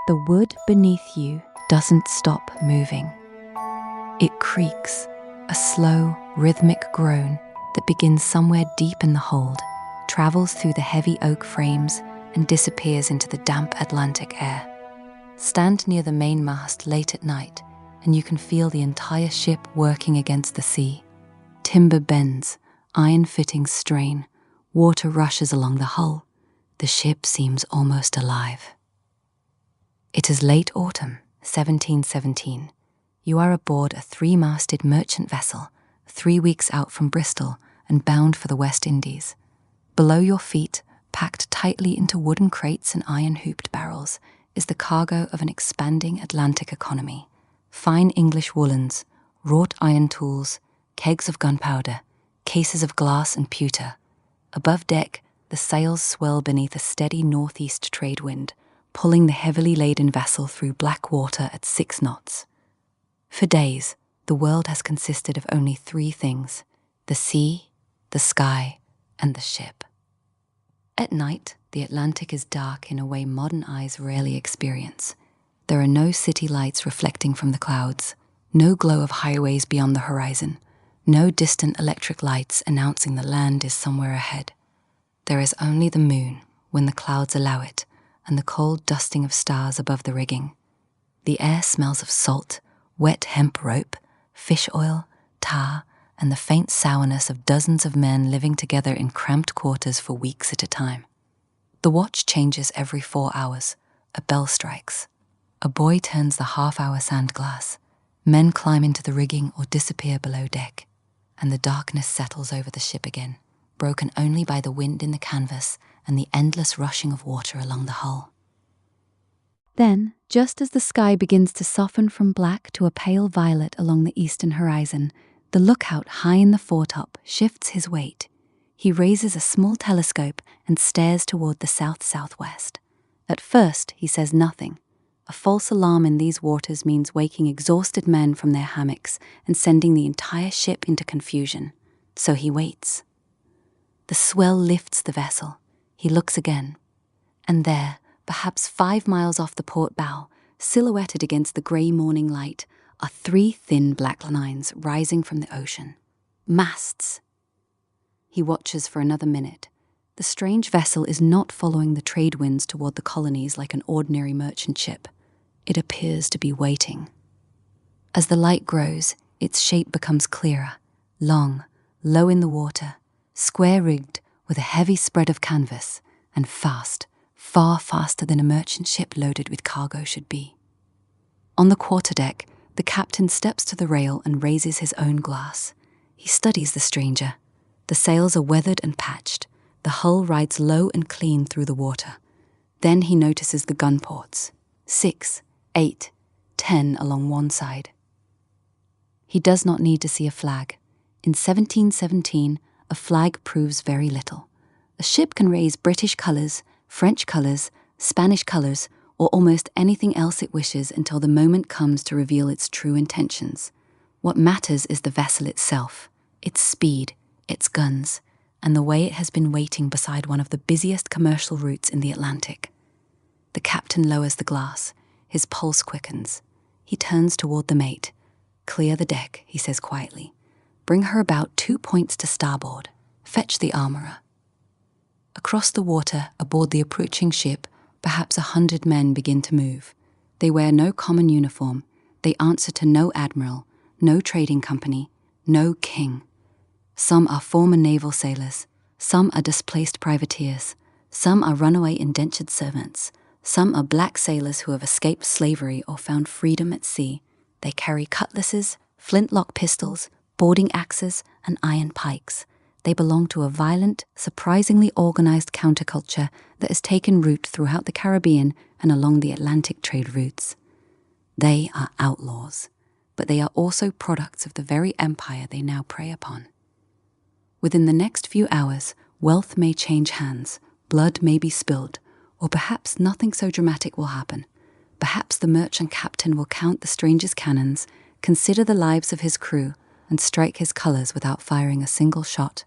The wood beneath you doesn't stop moving. It creaks, a slow, rhythmic groan that begins somewhere deep in the hold, travels through the heavy oak frames, and disappears into the damp Atlantic air. Stand near the mainmast late at night, and you can feel the entire ship working against the sea. Timber bends, iron fittings strain, water rushes along the hull. The ship seems almost alive. It is late autumn, 1717. You are aboard a 3-masted merchant vessel, 3 weeks out from Bristol and bound for the West Indies. Below your feet, packed tightly into wooden crates and iron-hooped barrels, is the cargo of an expanding Atlantic economy. Fine English woolens, wrought iron tools, kegs of gunpowder, cases of glass and pewter. Above deck, the sails swell beneath a steady northeast trade wind, pulling the heavily laden vessel through black water at 6 knots. For days, the world has consisted of only 3 things: the sea, the sky, and the ship. At night, the Atlantic is dark in a way modern eyes rarely experience. There are no city lights reflecting from the clouds, no glow of highways beyond the horizon, no distant electric lights announcing the land is somewhere ahead. There is only the moon, when the clouds allow it, and the cold dusting of stars above the rigging. The air smells of salt, wet hemp rope, fish oil, tar, and the faint sourness of dozens of men living together in cramped quarters for weeks at a time. The watch changes every 4 hours. A bell strikes. A boy turns the half-hour sand glass. Men climb into the rigging or disappear below deck, and the darkness settles over the ship again, broken only by the wind in the canvas and the endless rushing of water along the hull. Then, just as the sky begins to soften from black to a pale violet along the eastern horizon, the lookout high in the foretop shifts his weight. He raises a small telescope and stares toward the south-southwest. At first, he says nothing. A false alarm in these waters means waking exhausted men from their hammocks and sending the entire ship into confusion. So he waits. The swell lifts the vessel. He looks again. And there, perhaps 5 miles off the port bow, silhouetted against the grey morning light, are 3 thin black lines rising from the ocean. Masts. He watches for another minute. The strange vessel is not following the trade winds toward the colonies like an ordinary merchant ship. It appears to be waiting. As the light grows, its shape becomes clearer, long, low in the water, square-rigged with a heavy spread of canvas, and fast, far faster than a merchant ship loaded with cargo should be. On the quarterdeck, the captain steps to the rail and raises his own glass. He studies the stranger. The sails are weathered and patched. The hull rides low and clean through the water. Then he notices the gun ports. 6, 8, 10 along one side. He does not need to see a flag. In 1717, a flag proves very little. A ship can raise British colours, French colours, Spanish colours, or almost anything else it wishes until the moment comes to reveal its true intentions. What matters is the vessel itself, its speed, its guns, and the way it has been waiting beside one of the busiest commercial routes in the Atlantic. The captain lowers the glass. His pulse quickens. He turns toward the mate. "Clear the deck," he says quietly. "Bring her about 2 points to starboard. Fetch the armourer." Across the water, aboard the approaching ship, perhaps 100 men begin to move. They wear no common uniform. They answer to no admiral, no trading company, no king. Some are former naval sailors. Some are displaced privateers. Some are runaway indentured servants. Some are black sailors who have escaped slavery or found freedom at sea. They carry cutlasses, flintlock pistols, boarding axes, and iron pikes. They belong to a violent, surprisingly organized counterculture that has taken root throughout the Caribbean and along the Atlantic trade routes. They are outlaws, but they are also products of the very empire they now prey upon. Within the next few hours, wealth may change hands, blood may be spilled, or perhaps nothing so dramatic will happen. Perhaps the merchant captain will count the stranger's cannons, consider the lives of his crew, and strike his colours without firing a single shot.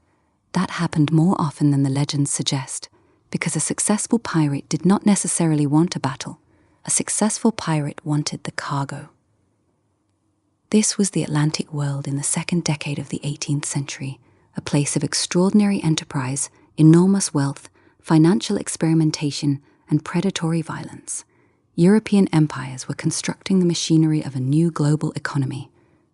That happened more often than the legends suggest, because a successful pirate did not necessarily want a battle. a successful pirate wanted the cargo. This was the Atlantic world in the second decade of the 18th century, a place of extraordinary enterprise, enormous wealth, financial experimentation, and predatory violence. European empires were constructing the machinery of a new global economy,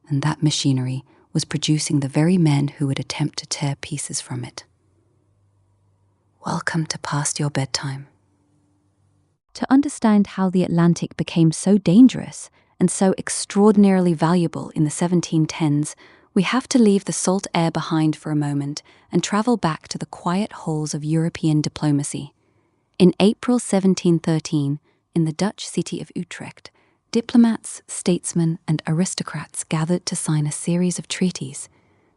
and that machinery was producing the very men who would attempt to tear pieces from it. Welcome to Past Your Bedtime. To understand how the Atlantic became so dangerous and so extraordinarily valuable in the 1710s, we have to leave the salt air behind for a moment and travel back to the quiet halls of European diplomacy. In April 1713, in the Dutch city of Utrecht, diplomats, statesmen, and aristocrats gathered to sign a series of treaties.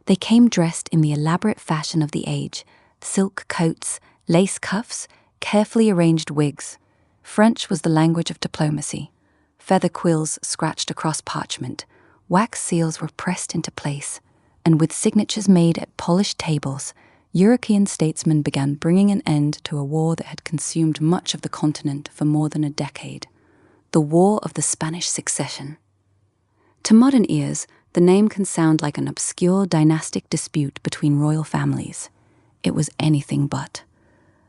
They came dressed in the elaborate fashion of the age: silk coats, lace cuffs, carefully arranged wigs. French was the language of diplomacy. Feather quills scratched across parchment, wax seals were pressed into place, and with signatures made at polished tables, European statesmen began bringing an end to a war that had consumed much of the continent for more than a decade: the War of the Spanish Succession. To modern ears, the name can sound like an obscure dynastic dispute between royal families. It was anything but.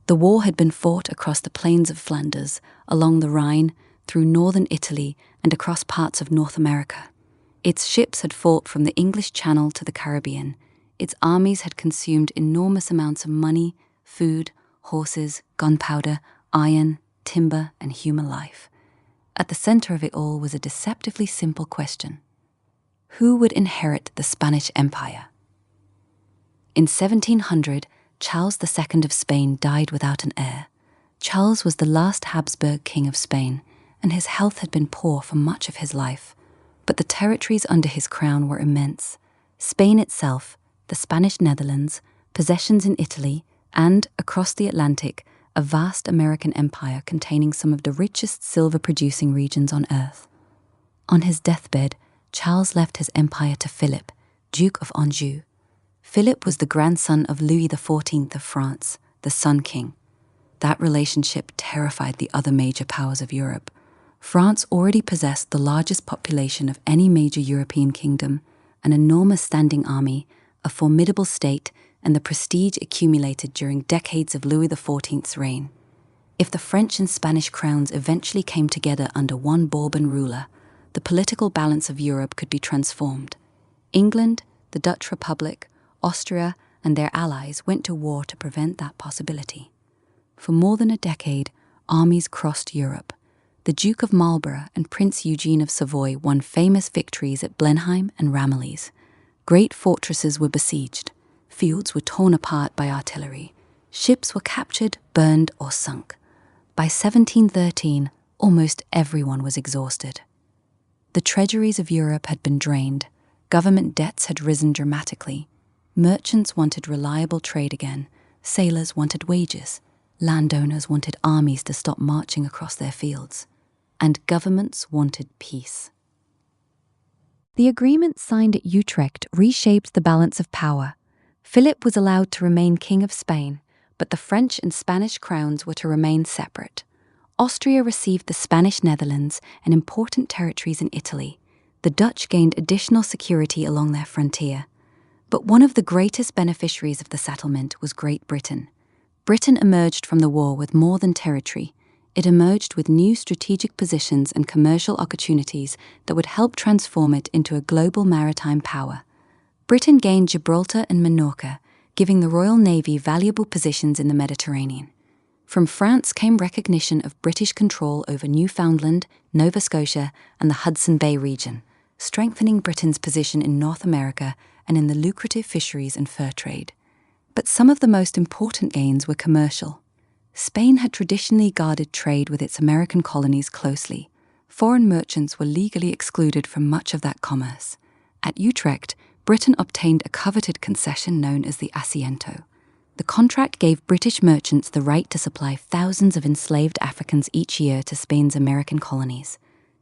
The war had been fought across the plains of Flanders, along the Rhine, through northern Italy, and across parts of North America. Its ships had fought from the English Channel to the Caribbean. Its armies had consumed enormous amounts of money, food, horses, gunpowder, iron, timber, and human life. At the center of it all was a deceptively simple question: who would inherit the Spanish Empire? In 1700, Charles II of Spain died without an heir. Charles was the last Habsburg king of Spain, and his health had been poor for much of his life. But the territories under his crown were immense. Spain itself, the Spanish Netherlands, possessions in Italy, and, across the Atlantic, a vast American empire containing some of the richest silver-producing regions on earth. On his deathbed, Charles left his empire to Philip, Duke of Anjou. Philip was the grandson of Louis XIV of France, the Sun King. That relationship terrified the other major powers of Europe. France already possessed the largest population of any major European kingdom, an enormous standing army, a formidable state, and the prestige accumulated during decades of Louis XIV's reign. If the French and Spanish crowns eventually came together under one Bourbon ruler, the political balance of Europe could be transformed. England, the Dutch Republic, Austria, and their allies went to war to prevent that possibility. For more than a decade, armies crossed Europe. The Duke of Marlborough and Prince Eugene of Savoy won famous victories at Blenheim and Ramillies. Great fortresses were besieged. Fields were torn apart by artillery. Ships were captured, burned, or sunk. By 1713, almost everyone was exhausted. The treasuries of Europe had been drained. Government debts had risen dramatically. Merchants wanted reliable trade again. Sailors wanted wages. Landowners wanted armies to stop marching across their fields. And governments wanted peace. The agreement signed at Utrecht reshaped the balance of power. Philip was allowed to remain King of Spain, but the French and Spanish crowns were to remain separate. Austria received the Spanish Netherlands and important territories in Italy. The Dutch gained additional security along their frontier. But one of the greatest beneficiaries of the settlement was Great Britain. Britain emerged from the war with more than territory. It emerged with new strategic positions and commercial opportunities that would help transform it into a global maritime power. Britain gained Gibraltar and Minorca, giving the Royal Navy valuable positions in the Mediterranean. From France came recognition of British control over Newfoundland, Nova Scotia, and the Hudson Bay region, strengthening Britain's position in North America and in the lucrative fisheries and fur trade. But some of the most important gains were commercial. Spain had traditionally guarded trade with its American colonies closely. Foreign merchants were legally excluded from much of that commerce. At Utrecht, Britain obtained a coveted concession known as the Asiento. The contract gave British merchants the right to supply thousands of enslaved Africans each year to Spain's American colonies.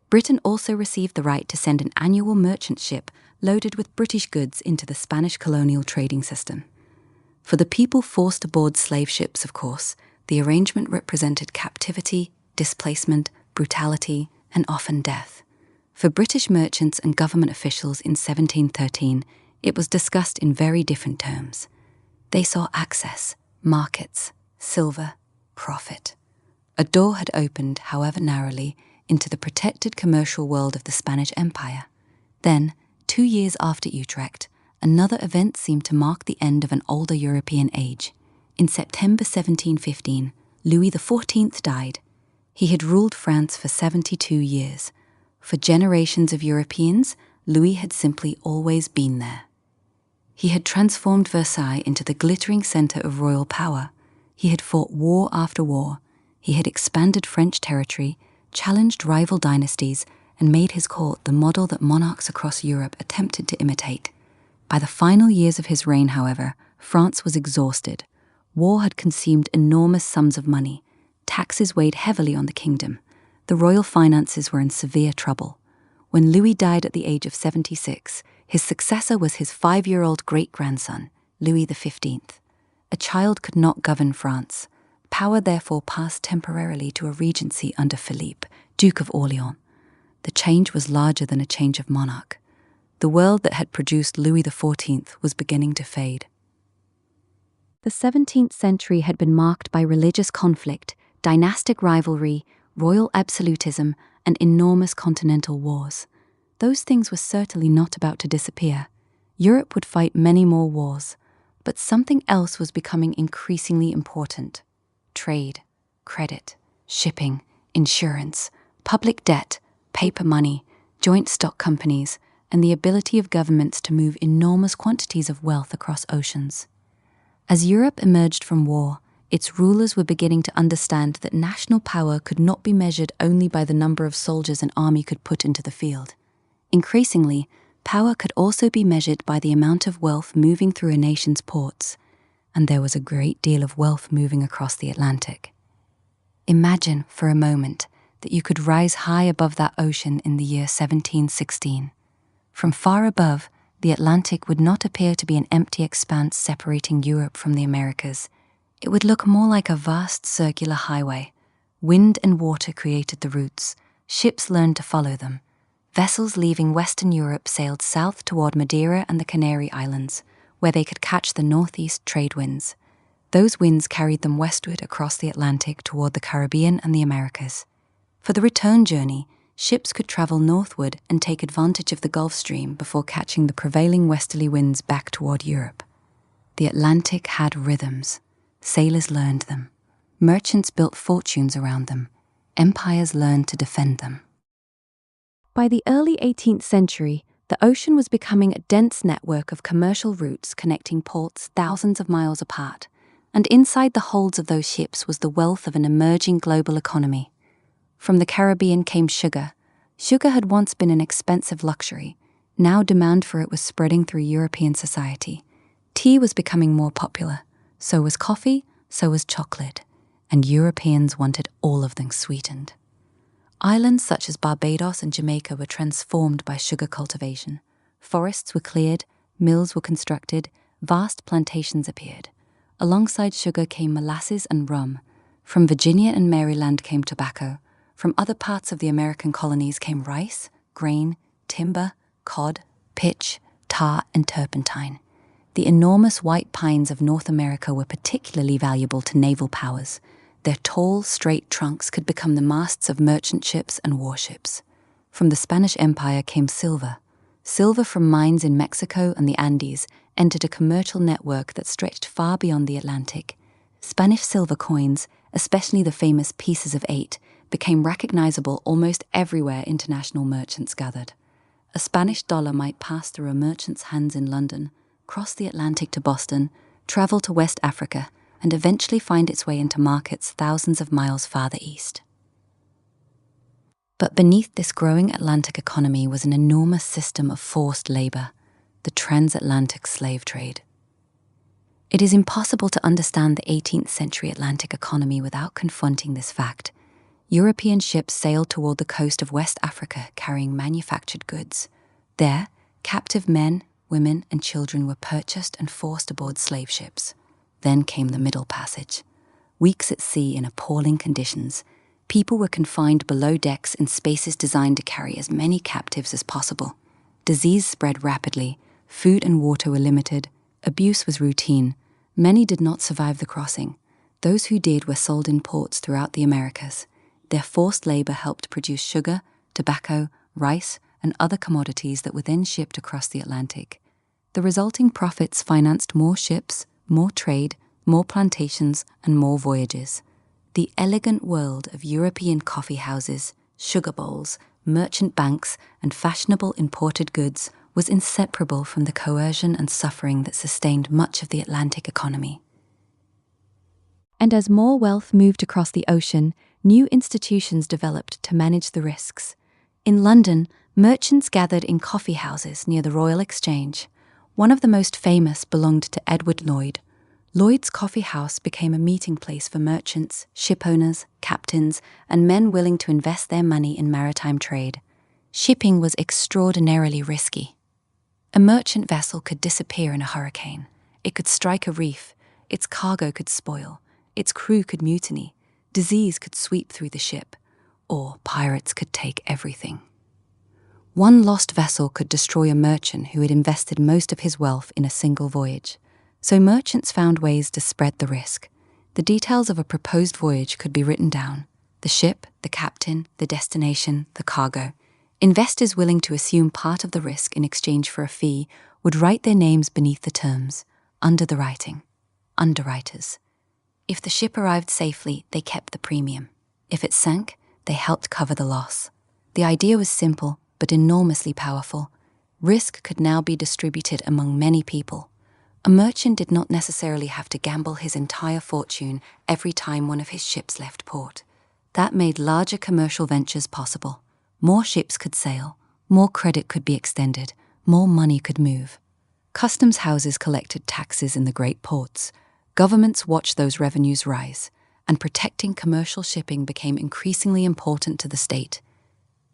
Britain also received the right to send an annual merchant ship loaded with British goods into the Spanish colonial trading system. For the people forced aboard slave ships, of course, the arrangement represented captivity, displacement, brutality, and often death. For British merchants and government officials in 1713, it was discussed in very different terms. They saw access, markets, silver, profit. A door had opened, however narrowly, into the protected commercial world of the Spanish Empire. Then, 2 years after Utrecht, another event seemed to mark the end of an older European age. In September 1715, Louis XIV died. He had ruled France for 72 years. For generations of Europeans, Louis had simply always been there. He had transformed Versailles into the glittering centre of royal power. He had fought war after war. He had expanded French territory, challenged rival dynasties, and made his court the model that monarchs across Europe attempted to imitate. By the final years of his reign, however, France was exhausted. War had consumed enormous sums of money. Taxes weighed heavily on the kingdom. The royal finances were in severe trouble. When Louis died at the age of 76, his successor was his 5-year-old great-grandson, Louis XV. A child could not govern France. Power therefore passed temporarily to a regency under Philippe, Duke of Orleans. The change was larger than a change of monarch. The world that had produced Louis XIV was beginning to fade. The 17th century had been marked by religious conflict, dynastic rivalry, royal absolutism, and enormous continental wars. Those things were certainly not about to disappear. Europe would fight many more wars, but something else was becoming increasingly important. Trade, credit, shipping, insurance, public debt, paper money, joint stock companies, and the ability of governments to move enormous quantities of wealth across oceans. As Europe emerged from war, its rulers were beginning to understand that national power could not be measured only by the number of soldiers an army could put into the field. Increasingly, power could also be measured by the amount of wealth moving through a nation's ports, and there was a great deal of wealth moving across the Atlantic. Imagine, for a moment, that you could rise high above that ocean in the year 1716. From far above, the Atlantic would not appear to be an empty expanse separating Europe from the Americas. It would look more like a vast circular highway. Wind and water created the routes. Ships learned to follow them. Vessels leaving Western Europe sailed south toward Madeira and the Canary Islands, where they could catch the northeast trade winds. Those winds carried them westward across the Atlantic toward the Caribbean and the Americas. For the return journey, ships could travel northward and take advantage of the Gulf Stream before catching the prevailing westerly winds back toward Europe. The Atlantic had rhythms. Sailors learned them. Merchants built fortunes around them. Empires learned to defend them. By the early 18th century, the ocean was becoming a dense network of commercial routes connecting ports thousands of miles apart, and inside the holds of those ships was the wealth of an emerging global economy. From the Caribbean came sugar. Sugar had once been an expensive luxury. Now demand for it was spreading through European society. Tea was becoming more popular. So was coffee, so was chocolate, and Europeans wanted all of them sweetened. Islands such as Barbados and Jamaica were transformed by sugar cultivation. Forests were cleared, mills were constructed, vast plantations appeared. Alongside sugar came molasses and rum. From Virginia and Maryland came tobacco. From other parts of the American colonies came rice, grain, timber, cod, pitch, tar, and turpentine. The enormous white pines of North America were particularly valuable to naval powers. Their tall, straight trunks could become the masts of merchant ships and warships. From the Spanish Empire came silver. Silver from mines in Mexico and the Andes entered a commercial network that stretched far beyond the Atlantic. Spanish silver coins, especially the famous pieces of 8, became recognizable almost everywhere international merchants gathered. A Spanish dollar might pass through a merchant's hands in London, cross the Atlantic to Boston, travel to West Africa, and eventually find its way into markets thousands of miles farther east. But beneath this growing Atlantic economy was an enormous system of forced labor, the transatlantic slave trade. It is impossible to understand the 18th century Atlantic economy without confronting this fact. European ships sailed toward the coast of West Africa carrying manufactured goods. There, captive men, women, and children were purchased and forced aboard slave ships. Then came the Middle Passage. Weeks at sea in appalling conditions, People were confined below decks in spaces designed to carry as many captives as possible. Disease spread rapidly, food and water were limited, abuse was routine. Many did not survive the crossing. Those who did were sold in ports throughout the Americas. Their forced labor helped produce sugar, tobacco, rice, and other commodities that were then shipped across the Atlantic. The resulting profits financed more ships, more trade, more plantations, and more voyages. The elegant world of European coffee houses, sugar bowls, merchant banks, and fashionable imported goods was inseparable from the coercion and suffering that sustained much of the Atlantic economy. And as more wealth moved across the ocean, new institutions developed to manage the risks. In London, merchants gathered in coffee houses near the Royal Exchange. One of the most famous belonged to Edward Lloyd. Lloyd's Coffee House became a meeting place for merchants, shipowners, captains, and men willing to invest their money in maritime trade. Shipping was extraordinarily risky. A merchant vessel could disappear in a hurricane. It could strike a reef. Its cargo could spoil. Its crew could mutiny. Disease could sweep through the ship. Or pirates could take everything. One lost vessel could destroy a merchant who had invested most of his wealth in a single voyage. So merchants found ways to spread the risk. The details of a proposed voyage could be written down. The ship, the captain, the destination, the cargo. Investors willing to assume part of the risk in exchange for a fee would write their names beneath the terms, under the writing. Underwriters. If the ship arrived safely, they kept the premium. If it sank, they helped cover the loss. The idea was simple, but enormously powerful. Risk could now be distributed among many people. A merchant did not necessarily have to gamble his entire fortune every time one of his ships left port. That made larger commercial ventures possible. More ships could sail, more credit could be extended, more money could move. Customs houses collected taxes in the great ports. Governments watched those revenues rise, and protecting commercial shipping became increasingly important to the state.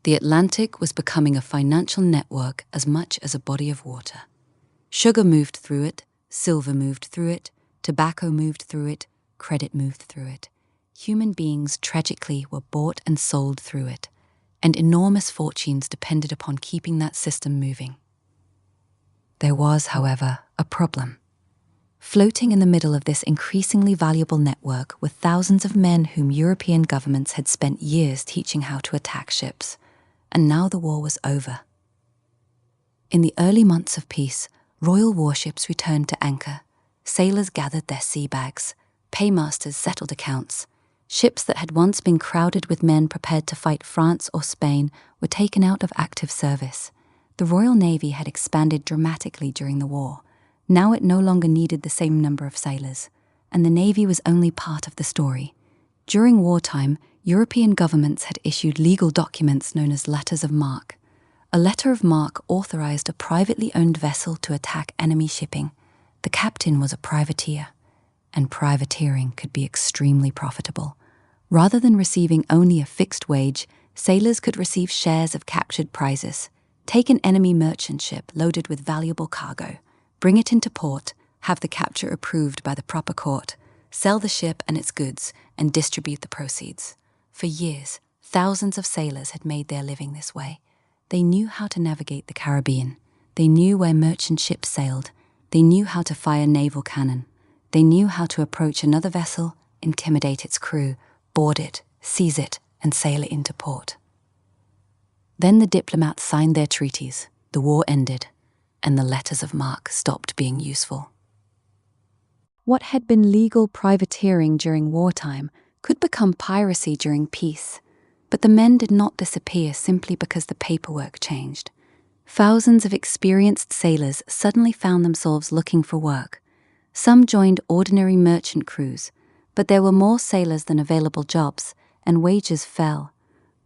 The Atlantic was becoming a financial network as much as a body of water. Sugar moved through it, silver moved through it, tobacco moved through it, credit moved through it. Human beings, tragically, were bought and sold through it, and enormous fortunes depended upon keeping that system moving. There was, however, a problem. Floating in the middle of this increasingly valuable network were thousands of men whom European governments had spent years teaching how to attack ships, and now the war was over. In the early months of peace, royal warships returned to anchor. Sailors gathered their sea bags. Paymasters settled accounts. Ships that had once been crowded with men prepared to fight France or Spain were taken out of active service. The Royal Navy had expanded dramatically during the war. Now it no longer needed the same number of sailors, and the Navy was only part of the story. During wartime, European governments had issued legal documents known as letters of marque. A letter of marque authorized a privately owned vessel to attack enemy shipping. The captain was a privateer, and privateering could be extremely profitable. Rather than receiving only a fixed wage, sailors could receive shares of captured prizes. Take an enemy merchant ship loaded with valuable cargo, bring it into port, have the capture approved by the proper court, sell the ship and its goods, and distribute the proceeds. For years, thousands of sailors had made their living this way. They knew how to navigate the Caribbean. They knew where merchant ships sailed. They knew how to fire naval cannon. They knew how to approach another vessel, intimidate its crew, board it, seize it, and sail it into port. Then the diplomats signed their treaties, the war ended, and the letters of marque stopped being useful. What had been legal privateering during wartime could become piracy during peace. But the men did not disappear simply because the paperwork changed. Thousands of experienced sailors suddenly found themselves looking for work. Some joined ordinary merchant crews, but there were more sailors than available jobs, and wages fell.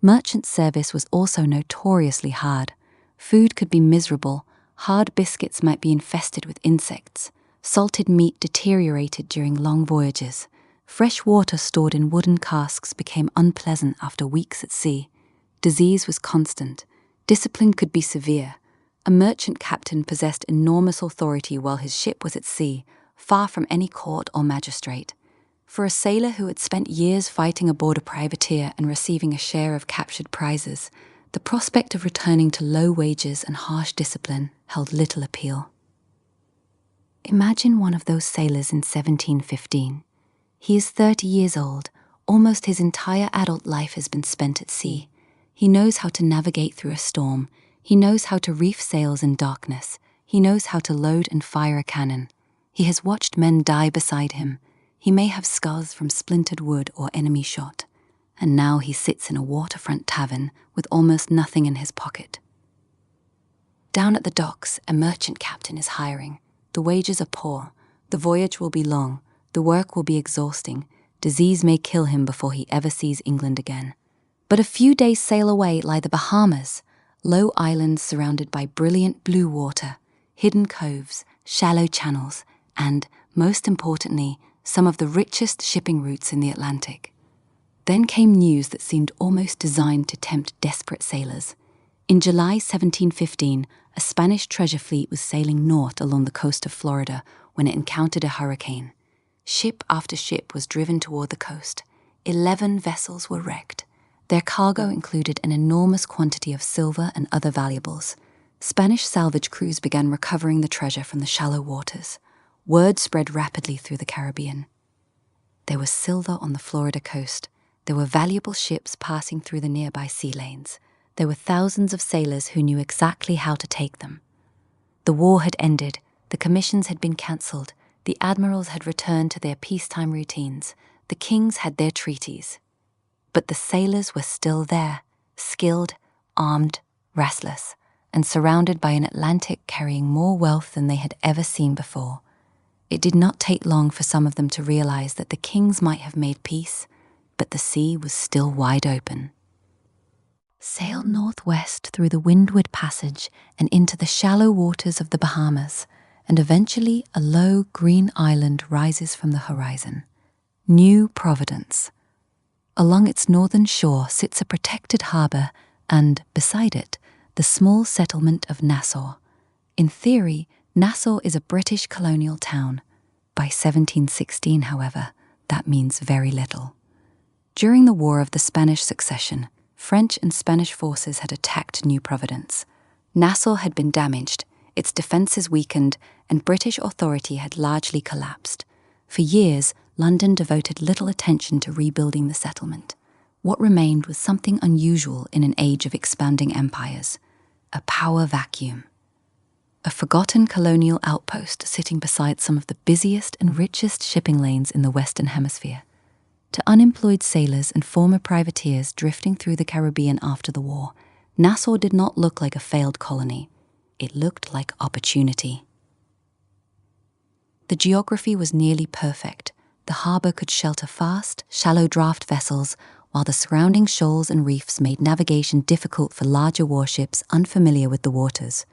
Merchant service was also notoriously hard. Food could be miserable, hard biscuits might be infested with insects, salted meat deteriorated during long voyages. Fresh water stored in wooden casks became unpleasant after weeks at sea. Disease was constant. Discipline could be severe. A merchant captain possessed enormous authority while his ship was at sea, far from any court or magistrate. For a sailor who had spent years fighting aboard a privateer and receiving a share of captured prizes, the prospect of returning to low wages and harsh discipline held little appeal. Imagine one of those sailors in 1715. He is 30 years old. Almost his entire adult life has been spent at sea. He knows how to navigate through a storm. He knows how to reef sails in darkness. He knows how to load and fire a cannon. He has watched men die beside him. He may have scars from splintered wood or enemy shot. And now he sits in a waterfront tavern with almost nothing in his pocket. Down at the docks, a merchant captain is hiring. The wages are poor. The voyage will be long. The work will be exhausting. Disease may kill him before he ever sees England again. But a few days' sail away lie the Bahamas, low islands surrounded by brilliant blue water, hidden coves, shallow channels, and, most importantly, some of the richest shipping routes in the Atlantic. Then came news that seemed almost designed to tempt desperate sailors. In July 1715, a Spanish treasure fleet was sailing north along the coast of Florida when it encountered a hurricane. Ship after ship was driven toward the coast. 11 vessels were wrecked. Their cargo included an enormous quantity of silver and other valuables. Spanish salvage crews began recovering the treasure from the shallow waters. Word spread rapidly through the Caribbean. There was silver on the Florida coast. There were valuable ships passing through the nearby sea lanes. There were thousands of sailors who knew exactly how to take them. The war had ended. The commissions had been cancelled. The admirals had returned to their peacetime routines. The kings had their treaties. But the sailors were still there, skilled, armed, restless, and surrounded by an Atlantic carrying more wealth than they had ever seen before. It did not take long for some of them to realize that the kings might have made peace, but the sea was still wide open. Sail northwest through the Windward Passage and into the shallow waters of the Bahamas, and eventually a low green island rises from the horizon. New Providence. Along its northern shore sits a protected harbour and, beside it, the small settlement of Nassau. In theory, Nassau is a British colonial town. By 1716, however, that means very little. During the War of the Spanish Succession, French and Spanish forces had attacked New Providence. Nassau had been damaged, its defences weakened, and British authority had largely collapsed. For years, London devoted little attention to rebuilding the settlement. What remained was something unusual in an age of expanding empires: a power vacuum. A forgotten colonial outpost sitting beside some of the busiest and richest shipping lanes in the Western Hemisphere. To unemployed sailors and former privateers drifting through the Caribbean after the war, Nassau did not look like a failed colony. It looked like opportunity. The geography was nearly perfect. The harbour could shelter fast, shallow draft vessels, while the surrounding shoals and reefs made navigation difficult for larger warships unfamiliar with the waters.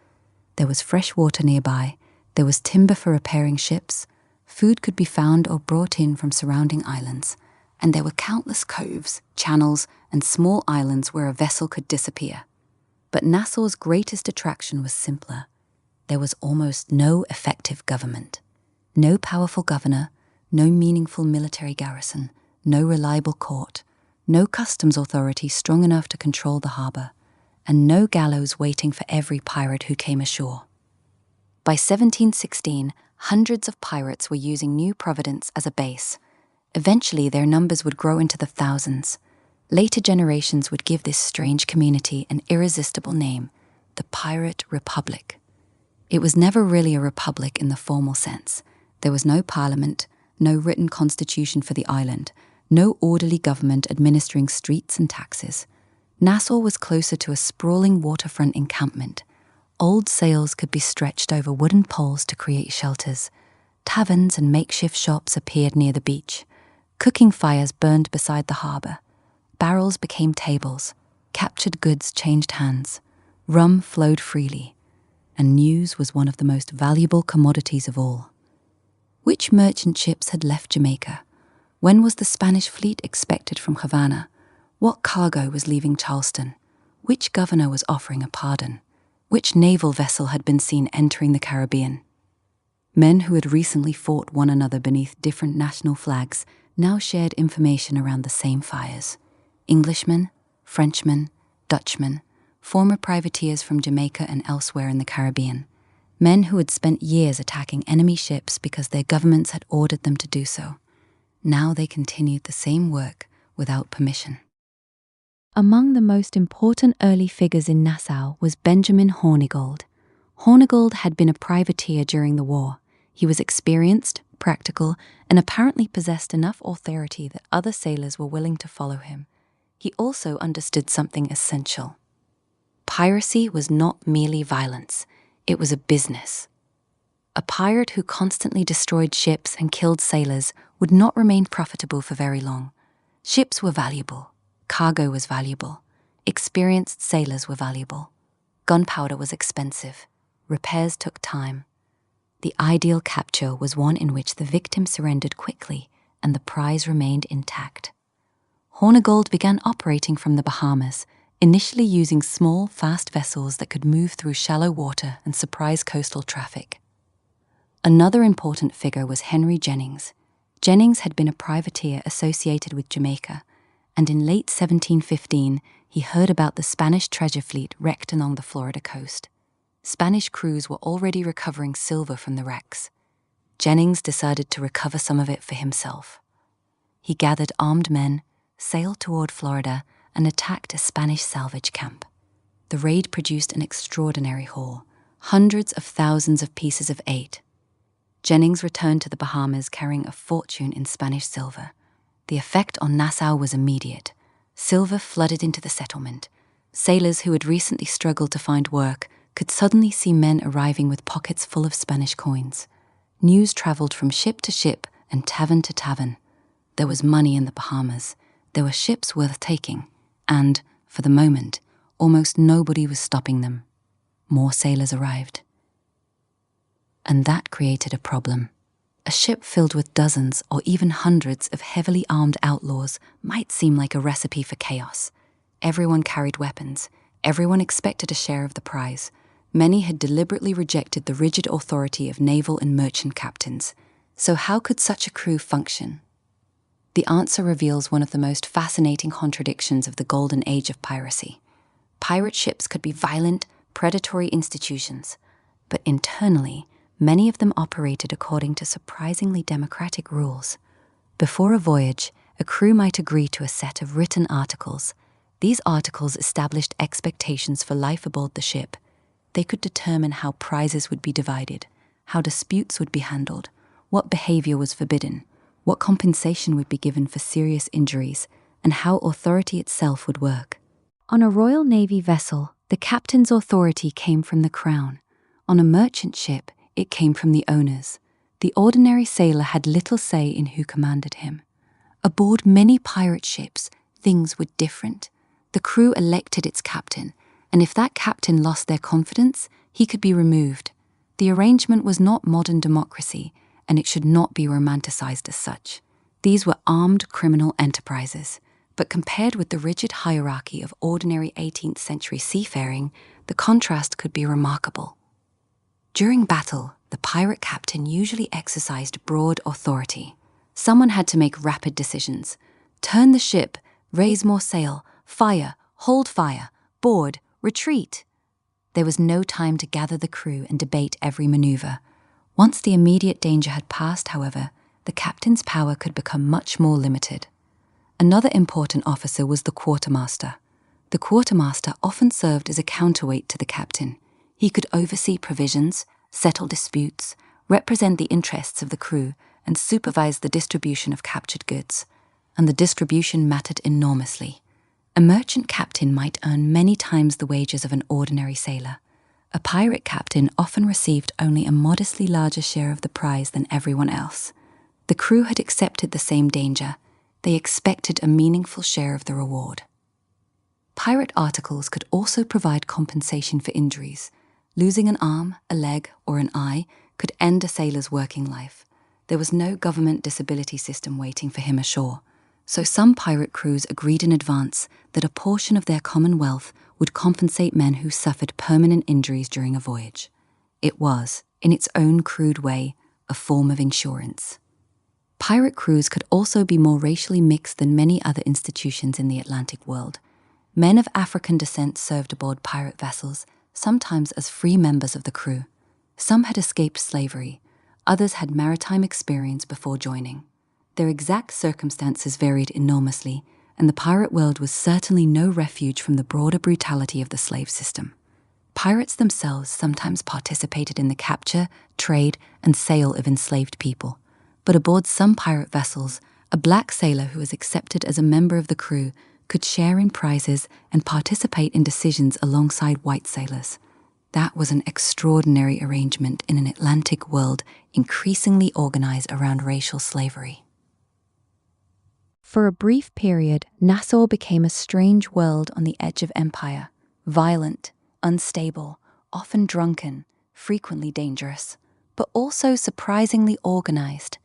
There was fresh water nearby. There was timber for repairing ships. Food could be found or brought in from surrounding islands. And there were countless coves, channels, and small islands where a vessel could disappear. But Nassau's greatest attraction was simpler. There was almost no effective government. No powerful governor, no meaningful military garrison, no reliable court, no customs authority strong enough to control the harbour, and no gallows waiting for every pirate who came ashore. By 1716, hundreds of pirates were using New Providence as a base. Eventually, their numbers would grow into the thousands. Later generations would give this strange community an irresistible name: the Pirate Republic. It was never really a republic in the formal sense. There was no parliament, no written constitution for the island, no orderly government administering streets and taxes. Nassau was closer to a sprawling waterfront encampment. Old sails could be stretched over wooden poles to create shelters. Taverns and makeshift shops appeared near the beach. Cooking fires burned beside the harbour. Barrels became tables. Captured goods changed hands. Rum flowed freely. And news was one of the most valuable commodities of all. Which merchant ships had left Jamaica? When was the Spanish fleet expected from Havana? What cargo was leaving Charleston? Which governor was offering a pardon? Which naval vessel had been seen entering the Caribbean? Men who had recently fought one another beneath different national flags, now shared information around the same fires. Englishmen, Frenchmen, Dutchmen, former privateers from Jamaica and elsewhere in the Caribbean, men who had spent years attacking enemy ships because their governments had ordered them to do so. Now they continued the same work without permission. Among the most important early figures in Nassau was Benjamin Hornigold. Hornigold had been a privateer during the war. He was experienced, practical, and apparently possessed enough authority that other sailors were willing to follow him. He also understood something essential. Piracy was not merely violence, it was a business. A pirate who constantly destroyed ships and killed sailors would not remain profitable for very long. Ships were valuable, cargo was valuable, experienced sailors were valuable. Gunpowder was expensive, repairs took time. The ideal capture was one in which the victim surrendered quickly and the prize remained intact. Hornigold began operating from the Bahamas, initially using small, fast vessels that could move through shallow water and surprise coastal traffic. Another important figure was Henry Jennings. Jennings had been a privateer associated with Jamaica, and in late 1715 he heard about the Spanish treasure fleet wrecked along the Florida coast. Spanish crews were already recovering silver from the wrecks. Jennings decided to recover some of it for himself. He gathered armed men, sailed toward Florida, and attacked a Spanish salvage camp. The raid produced an extraordinary haul, hundreds of thousands of pieces of eight. Jennings returned to the Bahamas carrying a fortune in Spanish silver. The effect on Nassau was immediate. Silver flooded into the settlement. Sailors who had recently struggled to find work could suddenly see men arriving with pockets full of Spanish coins. News traveled from ship to ship and tavern to tavern. There was money in the Bahamas. There were ships worth taking, and, for the moment, almost nobody was stopping them. More sailors arrived. And that created a problem. A ship filled with dozens or even hundreds of heavily armed outlaws might seem like a recipe for chaos. Everyone carried weapons. Everyone expected a share of the prize. Many had deliberately rejected the rigid authority of naval and merchant captains. So how could such a crew function? The answer reveals one of the most fascinating contradictions of the Golden Age of Piracy. Pirate ships could be violent, predatory institutions, but internally, many of them operated according to surprisingly democratic rules. Before a voyage, a crew might agree to a set of written articles. These articles established expectations for life aboard the ship. They could determine how prizes would be divided, how disputes would be handled, what behavior was forbidden, what compensation would be given for serious injuries, and how authority itself would work. On a Royal Navy vessel, the captain's authority came from the Crown. On a merchant ship, it came from the owners. The ordinary sailor had little say in who commanded him. Aboard many pirate ships, things were different. The crew elected its captain, and if that captain lost their confidence, he could be removed. The arrangement was not modern democracy, and it should not be romanticized as such. These were armed criminal enterprises, but compared with the rigid hierarchy of ordinary 18th century seafaring, the contrast could be remarkable. During battle, the pirate captain usually exercised broad authority. Someone had to make rapid decisions. Turn the ship, raise more sail, fire, hold fire, board, retreat. There was no time to gather the crew and debate every maneuver. Once the immediate danger had passed, however, the captain's power could become much more limited. Another important officer was the quartermaster. The quartermaster often served as a counterweight to the captain. He could oversee provisions, settle disputes, represent the interests of the crew, and supervise the distribution of captured goods. And the distribution mattered enormously. A merchant captain might earn many times the wages of an ordinary sailor. A pirate captain often received only a modestly larger share of the prize than everyone else. The crew had accepted the same danger. They expected a meaningful share of the reward. Pirate articles could also provide compensation for injuries. Losing an arm, a leg, or an eye could end a sailor's working life. There was no government disability system waiting for him ashore, so some pirate crews agreed in advance that a portion of their common wealth would compensate men who suffered permanent injuries during a voyage. It was, in its own crude way, a form of insurance. Pirate crews could also be more racially mixed than many other institutions in the Atlantic world. Men of African descent served aboard pirate vessels, sometimes as free members of the crew. Some had escaped slavery, others had maritime experience before joining. Their exact circumstances varied enormously, and the pirate world was certainly no refuge from the broader brutality of the slave system. Pirates themselves sometimes participated in the capture, trade, and sale of enslaved people. But aboard some pirate vessels, a black sailor who was accepted as a member of the crew could share in prizes and participate in decisions alongside white sailors. That was an extraordinary arrangement in an Atlantic world increasingly organized around racial slavery. For a brief period, Nassau became a strange world on the edge of empire, violent, unstable, often drunken, frequently dangerous, but also surprisingly organized.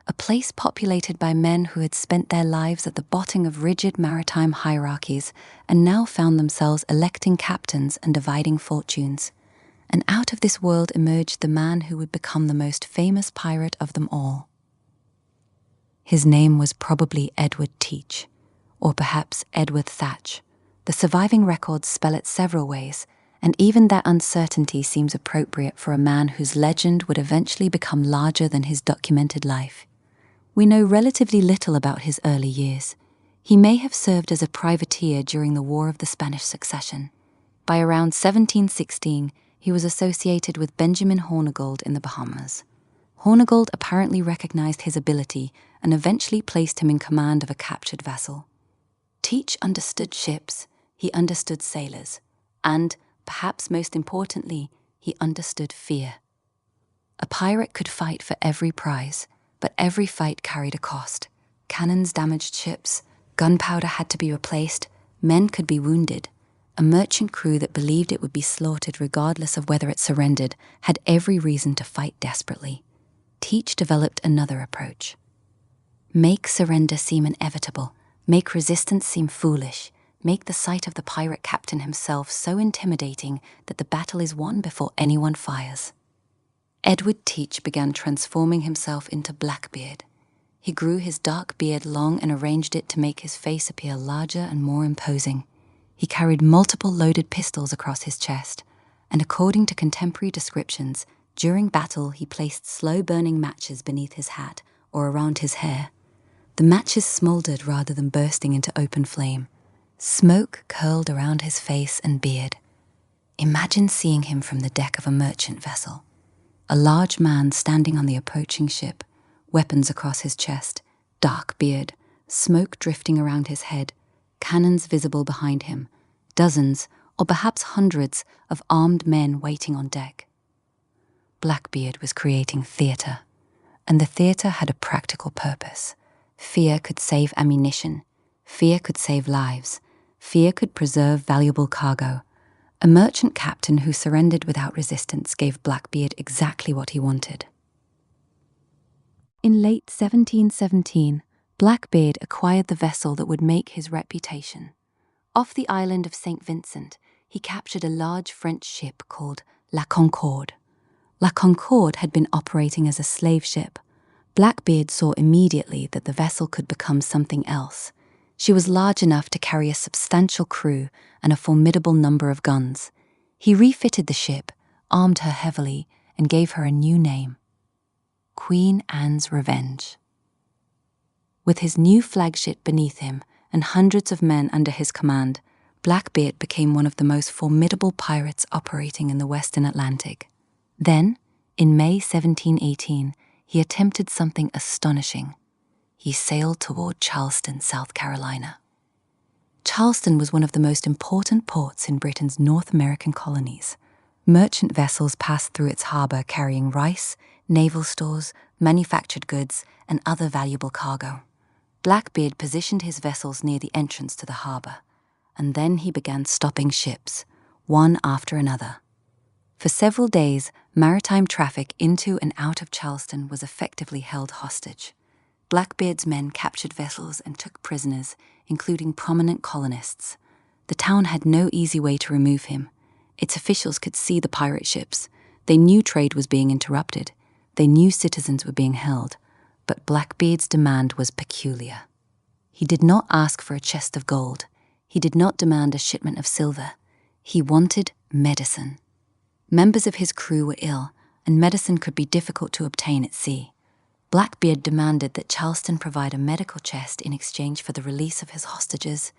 A place populated by men who had spent their lives at the bottom of rigid maritime hierarchies and now found themselves electing captains and dividing fortunes. And out of this world emerged the man who would become the most famous pirate of them all. His name was probably Edward Teach, or perhaps Edward Thatch. The surviving records spell it several ways, and even that uncertainty seems appropriate for a man whose legend would eventually become larger than his documented life. We know relatively little about his early years. He may have served as a privateer during the War of the Spanish Succession. By around 1716, he was associated with Benjamin Hornigold in the Bahamas. Hornigold apparently recognized his ability and eventually placed him in command of a captured vessel. Teach understood ships, he understood sailors, and, perhaps most importantly, he understood fear. A pirate could fight for every prize, but every fight carried a cost. Cannons damaged ships, gunpowder had to be replaced, men could be wounded. A merchant crew that believed it would be slaughtered regardless of whether it surrendered had every reason to fight desperately. Teach developed another approach. Make surrender seem inevitable, make resistance seem foolish, make the sight of the pirate captain himself so intimidating that the battle is won before anyone fires. Edward Teach began transforming himself into Blackbeard. He grew his dark beard long and arranged it to make his face appear larger and more imposing. He carried multiple loaded pistols across his chest, and according to contemporary descriptions, during battle he placed slow-burning matches beneath his hat or around his hair. The matches smoldered rather than bursting into open flame. Smoke curled around his face and beard. Imagine seeing him from the deck of a merchant vessel. A large man standing on the approaching ship, weapons across his chest, dark beard, smoke drifting around his head, cannons visible behind him, dozens, or perhaps hundreds, of armed men waiting on deck. Blackbeard was creating theatre, and the theatre had a practical purpose. Fear could save ammunition, fear could save lives, fear could preserve valuable cargo. A merchant captain who surrendered without resistance gave Blackbeard exactly what he wanted. In late 1717, Blackbeard acquired the vessel that would make his reputation. Off the island of St. Vincent, he captured a large French ship called La Concorde. La Concorde had been operating as a slave ship. Blackbeard saw immediately that the vessel could become something else. She was large enough to carry a substantial crew and a formidable number of guns. He refitted the ship, armed her heavily, and gave her a new name: Queen Anne's Revenge. With his new flagship beneath him and hundreds of men under his command, Blackbeard became one of the most formidable pirates operating in the Western Atlantic. Then, in May 1718, he attempted something astonishing. He sailed toward Charleston, South Carolina. Charleston was one of the most important ports in Britain's North American colonies. Merchant vessels passed through its harbor carrying rice, naval stores, manufactured goods, and other valuable cargo. Blackbeard positioned his vessels near the entrance to the harbor, and then he began stopping ships, one after another. For several days, maritime traffic into and out of Charleston was effectively held hostage. Blackbeard's men captured vessels and took prisoners, including prominent colonists. The town had no easy way to remove him. Its officials could see the pirate ships. They knew trade was being interrupted. They knew citizens were being held. But Blackbeard's demand was peculiar. He did not ask for a chest of gold. He did not demand a shipment of silver. He wanted medicine. Members of his crew were ill, and medicine could be difficult to obtain at sea. Blackbeard demanded that Charleston provide a medical chest in exchange for the release of his hostages.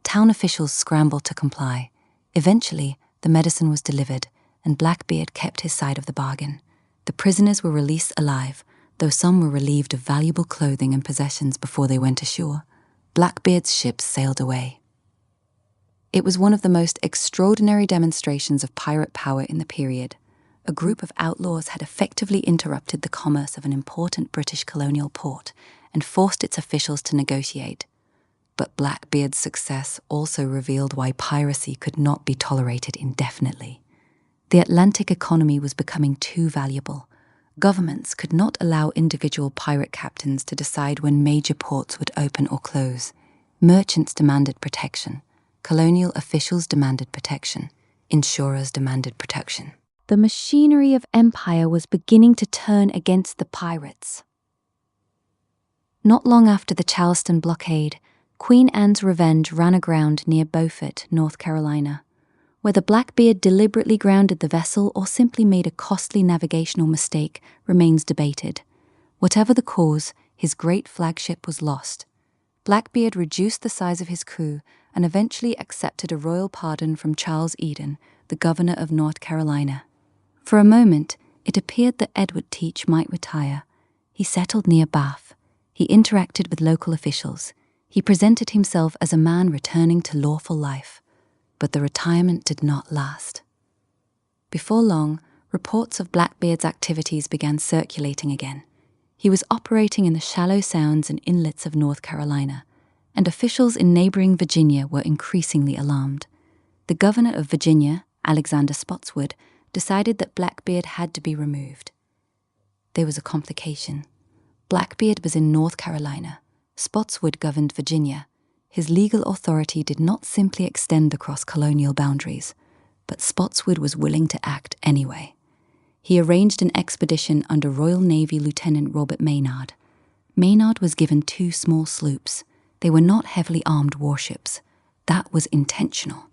Town officials scrambled to comply. Eventually, the medicine was delivered, and Blackbeard kept his side of the bargain. The prisoners were released alive, though some were relieved of valuable clothing and possessions before they went ashore. Blackbeard's ships sailed away. It was one of the most extraordinary demonstrations of pirate power in the period. A group of outlaws had effectively interrupted the commerce of an important British colonial port and forced its officials to negotiate. But Blackbeard's success also revealed why piracy could not be tolerated indefinitely. The Atlantic economy was becoming too valuable. Governments could not allow individual pirate captains to decide when major ports would open or close. Merchants demanded protection. Colonial officials demanded protection. Insurers demanded protection. The machinery of empire was beginning to turn against the pirates. Not long after the Charleston blockade, Queen Anne's Revenge ran aground near Beaufort, North Carolina. Whether Blackbeard deliberately grounded the vessel or simply made a costly navigational mistake remains debated. Whatever the cause, his great flagship was lost. Blackbeard reduced the size of his crew and eventually accepted a royal pardon from Charles Eden, the governor of North Carolina. For a moment, it appeared that Edward Teach might retire. He settled near Bath. He interacted with local officials. He presented himself as a man returning to lawful life. But the retirement did not last. Before long, reports of Blackbeard's activities began circulating again. He was operating in the shallow sounds and inlets of North Carolina, and officials in neighboring Virginia were increasingly alarmed. The governor of Virginia, Alexander Spotswood, decided that Blackbeard had to be removed. There was a complication. Blackbeard was in North Carolina. Spotswood governed Virginia. His legal authority did not simply extend across colonial boundaries, but Spotswood was willing to act anyway. He arranged an expedition under Royal Navy Lieutenant Robert Maynard. Maynard was given 2 small sloops. They were not heavily armed warships. That was intentional.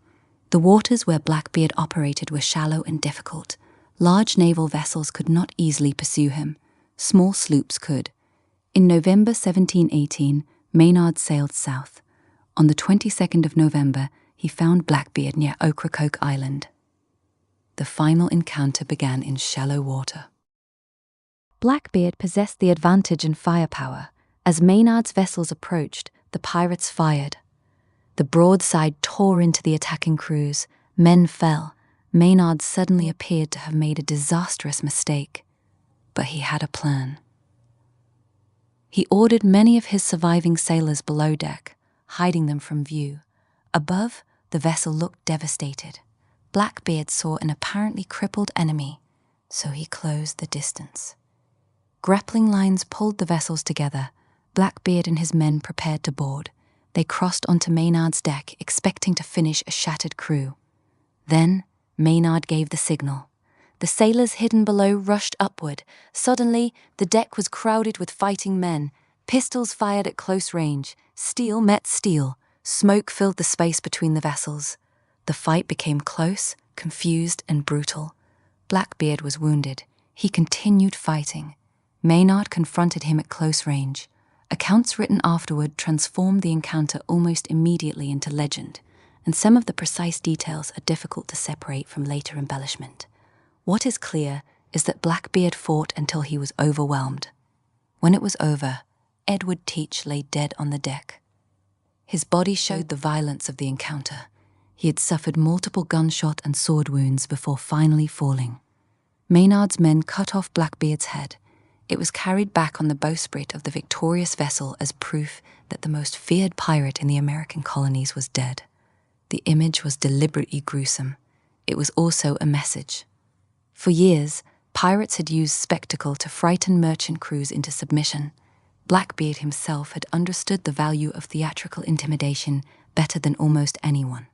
The waters where Blackbeard operated were shallow and difficult. Large naval vessels could not easily pursue him. Small sloops could. In November 1718, Maynard sailed south. On the 22nd of November, he found Blackbeard near Ocracoke Island. The final encounter began in shallow water. Blackbeard possessed the advantage in firepower. As Maynard's vessels approached, the pirates fired. The broadside tore into the attacking crews. Men fell. Maynard suddenly appeared to have made a disastrous mistake. But he had a plan. He ordered many of his surviving sailors below deck, hiding them from view. Above, the vessel looked devastated. Blackbeard saw an apparently crippled enemy, so he closed the distance. Grappling lines pulled the vessels together. Blackbeard and his men prepared to board. They crossed onto Maynard's deck, expecting to finish a shattered crew. Then, Maynard gave the signal. The sailors hidden below rushed upward. Suddenly, the deck was crowded with fighting men. Pistols fired at close range. Steel met steel. Smoke filled the space between the vessels. The fight became close, confused, and brutal. Blackbeard was wounded. He continued fighting. Maynard confronted him at close range. Accounts written afterward transformed the encounter almost immediately into legend, and some of the precise details are difficult to separate from later embellishment. What is clear is that Blackbeard fought until he was overwhelmed. When it was over, Edward Teach lay dead on the deck. His body showed the violence of the encounter. He had suffered multiple gunshot and sword wounds before finally falling. Maynard's men cut off Blackbeard's head. It was carried back on the bowsprit of the victorious vessel as proof that the most feared pirate in the American colonies was dead. The image was deliberately gruesome. It was also a message. For years, pirates had used spectacle to frighten merchant crews into submission. Blackbeard himself had understood the value of theatrical intimidation better than almost anyone.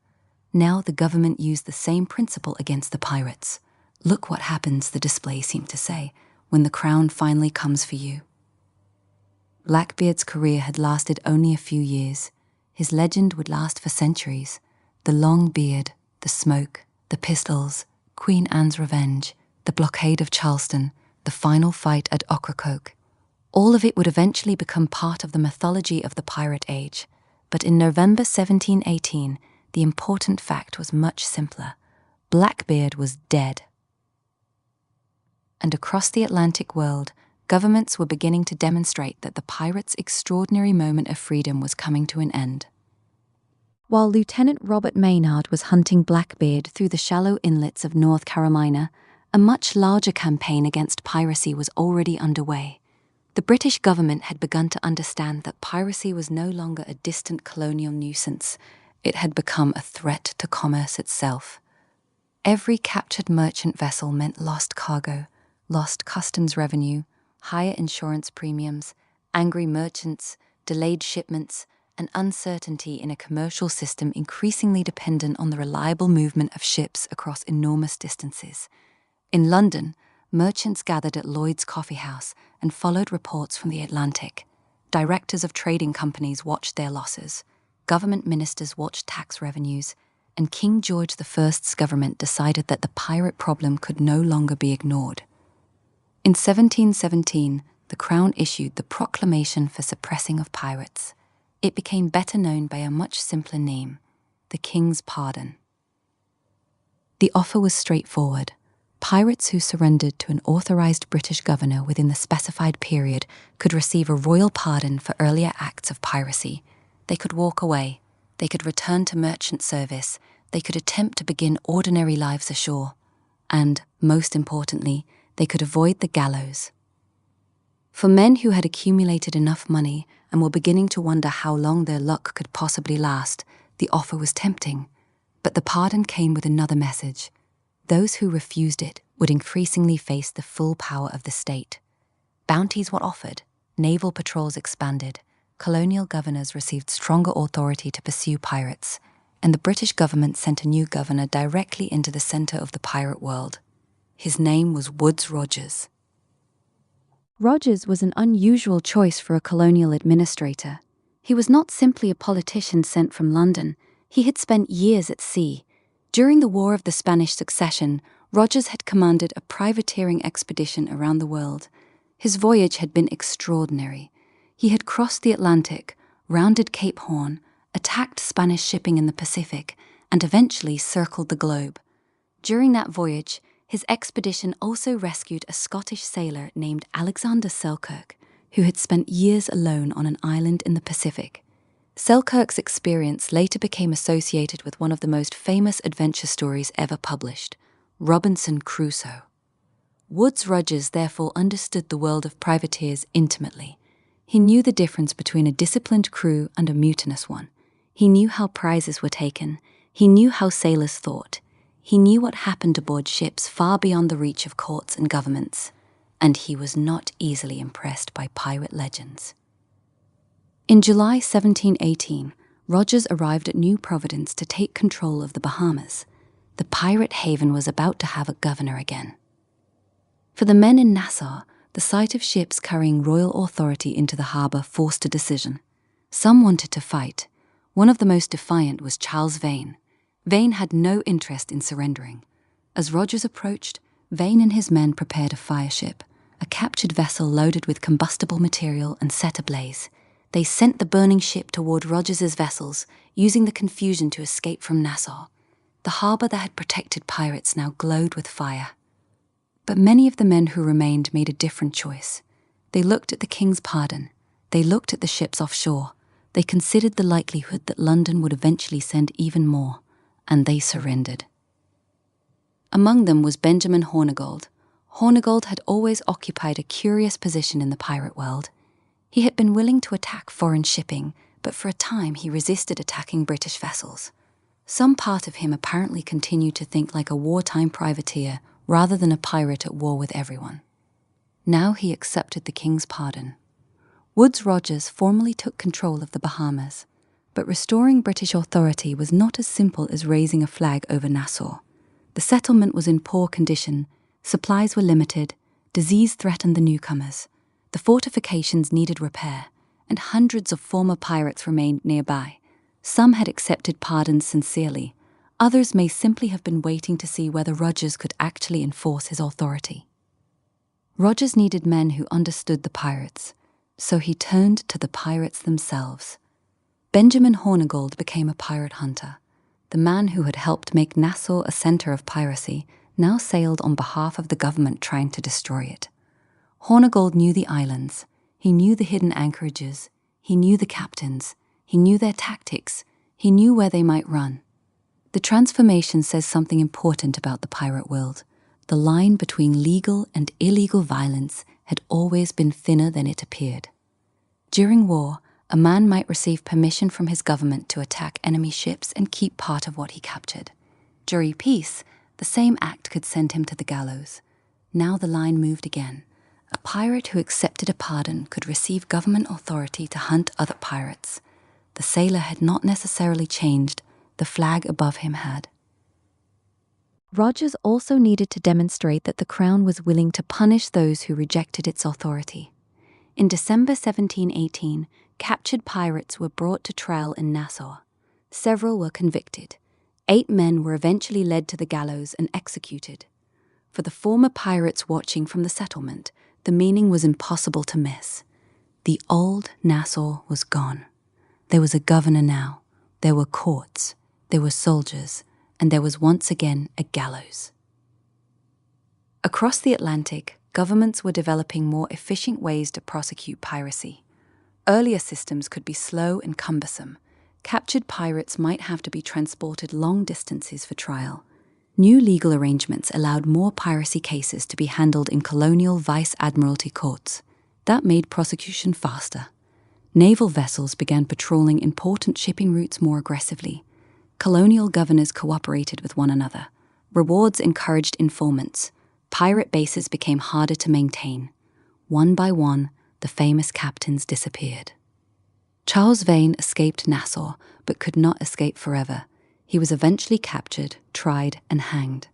Now the government used the same principle against the pirates. Look what happens, the display seemed to say, when the crown finally comes for you. Blackbeard's career had lasted only a few years. His legend would last for centuries. The long beard, the smoke, the pistols, Queen Anne's revenge, the blockade of Charleston, the final fight at Ocracoke. All of it would eventually become part of the mythology of the pirate age. But in November 1718, the important fact was much simpler. Blackbeard was dead. And across the Atlantic world, governments were beginning to demonstrate that the pirates' extraordinary moment of freedom was coming to an end. While Lieutenant Robert Maynard was hunting Blackbeard through the shallow inlets of North Carolina, a much larger campaign against piracy was already underway. The British government had begun to understand that piracy was no longer a distant colonial nuisance. It had become a threat to commerce itself. Every captured merchant vessel meant lost cargo, lost customs revenue, higher insurance premiums, angry merchants, delayed shipments, and uncertainty in a commercial system increasingly dependent on the reliable movement of ships across enormous distances. In London, merchants gathered at Lloyd's Coffee House and followed reports from the Atlantic. Directors of trading companies watched their losses. Government ministers watched tax revenues, and King George I's government decided that the pirate problem could no longer be ignored. In 1717, the Crown issued the Proclamation for Suppressing of Pirates. It became better known by a much simpler name, the King's Pardon. The offer was straightforward. Pirates who surrendered to an authorized British governor within the specified period could receive a royal pardon for earlier acts of piracy. They could walk away. They could return to merchant service. They could attempt to begin ordinary lives ashore. And, most importantly, they could avoid the gallows. For men who had accumulated enough money and were beginning to wonder how long their luck could possibly last, the offer was tempting. But the pardon came with another message. Those who refused it would increasingly face the full power of the state. Bounties were offered, naval patrols expanded, colonial governors received stronger authority to pursue pirates, and the British government sent a new governor directly into the center of the pirate world. His name was Woodes Rogers. Rogers was an unusual choice for a colonial administrator. He was not simply a politician sent from London. He had spent years at sea. During the War of the Spanish Succession, Rogers had commanded a privateering expedition around the world. His voyage had been extraordinary. He had crossed the Atlantic, rounded Cape Horn, attacked Spanish shipping in the Pacific, and eventually circled the globe. During that voyage, his expedition also rescued a Scottish sailor named Alexander Selkirk, who had spent years alone on an island in the Pacific. Selkirk's experience later became associated with one of the most famous adventure stories ever published, Robinson Crusoe. Woodes Rogers therefore understood the world of privateers intimately. He knew the difference between a disciplined crew and a mutinous one. He knew how prizes were taken. He knew how sailors thought. He knew what happened aboard ships far beyond the reach of courts and governments, and he was not easily impressed by pirate legends. In July 1718, Rogers arrived at New Providence to take control of the Bahamas. The pirate haven was about to have a governor again. For the men in Nassau, the sight of ships carrying royal authority into the harbor forced a decision. Some wanted to fight. One of the most defiant was Charles Vane. Vane had no interest in surrendering. As Rogers approached, Vane and his men prepared a fireship, a captured vessel loaded with combustible material and set ablaze. They sent the burning ship toward Rogers's vessels, using the confusion to escape from Nassau. The harbor that had protected pirates now glowed with fire. But many of the men who remained made a different choice. They looked at the King's Pardon. They looked at the ships offshore. They considered the likelihood that London would eventually send even more. And they surrendered. Among them was Benjamin Hornigold. Hornigold had always occupied a curious position in the pirate world. He had been willing to attack foreign shipping, but for a time he resisted attacking British vessels. Some part of him apparently continued to think like a wartime privateer rather than a pirate at war with everyone. Now he accepted the King's pardon. Woodes Rogers formally took control of the Bahamas. But restoring British authority was not as simple as raising a flag over Nassau. The settlement was in poor condition, supplies were limited, disease threatened the newcomers. The fortifications needed repair, and hundreds of former pirates remained nearby. Some had accepted pardons sincerely. Others may simply have been waiting to see whether Rogers could actually enforce his authority. Rogers needed men who understood the pirates, so he turned to the pirates themselves. Benjamin Hornigold became a pirate hunter. The man who had helped make Nassau a center of piracy now sailed on behalf of the government trying to destroy it. Hornigold knew the islands. He knew the hidden anchorages. He knew the captains. He knew their tactics. He knew where they might run. The transformation says something important about the pirate world. The line between legal and illegal violence had always been thinner than it appeared. During war, a man might receive permission from his government to attack enemy ships and keep part of what he captured. During peace, the same act could send him to the gallows. Now the line moved again. A pirate who accepted a pardon could receive government authority to hunt other pirates. The sailor had not necessarily changed, the flag above him had. Rogers also needed to demonstrate that the Crown was willing to punish those who rejected its authority. In December 1718, captured pirates were brought to trial in Nassau. Several were convicted. 8 men were eventually led to the gallows and executed. For the former pirates watching from the settlement, the meaning was impossible to miss. The old Nassau was gone. There was a governor now. There were courts. There were soldiers. And there was once again a gallows. Across the Atlantic, governments were developing more efficient ways to prosecute piracy. Earlier systems could be slow and cumbersome. Captured pirates might have to be transported long distances for trial. New legal arrangements allowed more piracy cases to be handled in colonial vice-admiralty courts. That made prosecution faster. Naval vessels began patrolling important shipping routes more aggressively. Colonial governors cooperated with one another. Rewards encouraged informants. Pirate bases became harder to maintain. One by one, the famous captains disappeared. Charles Vane escaped Nassau, but could not escape forever. He was eventually captured, tried, and hanged.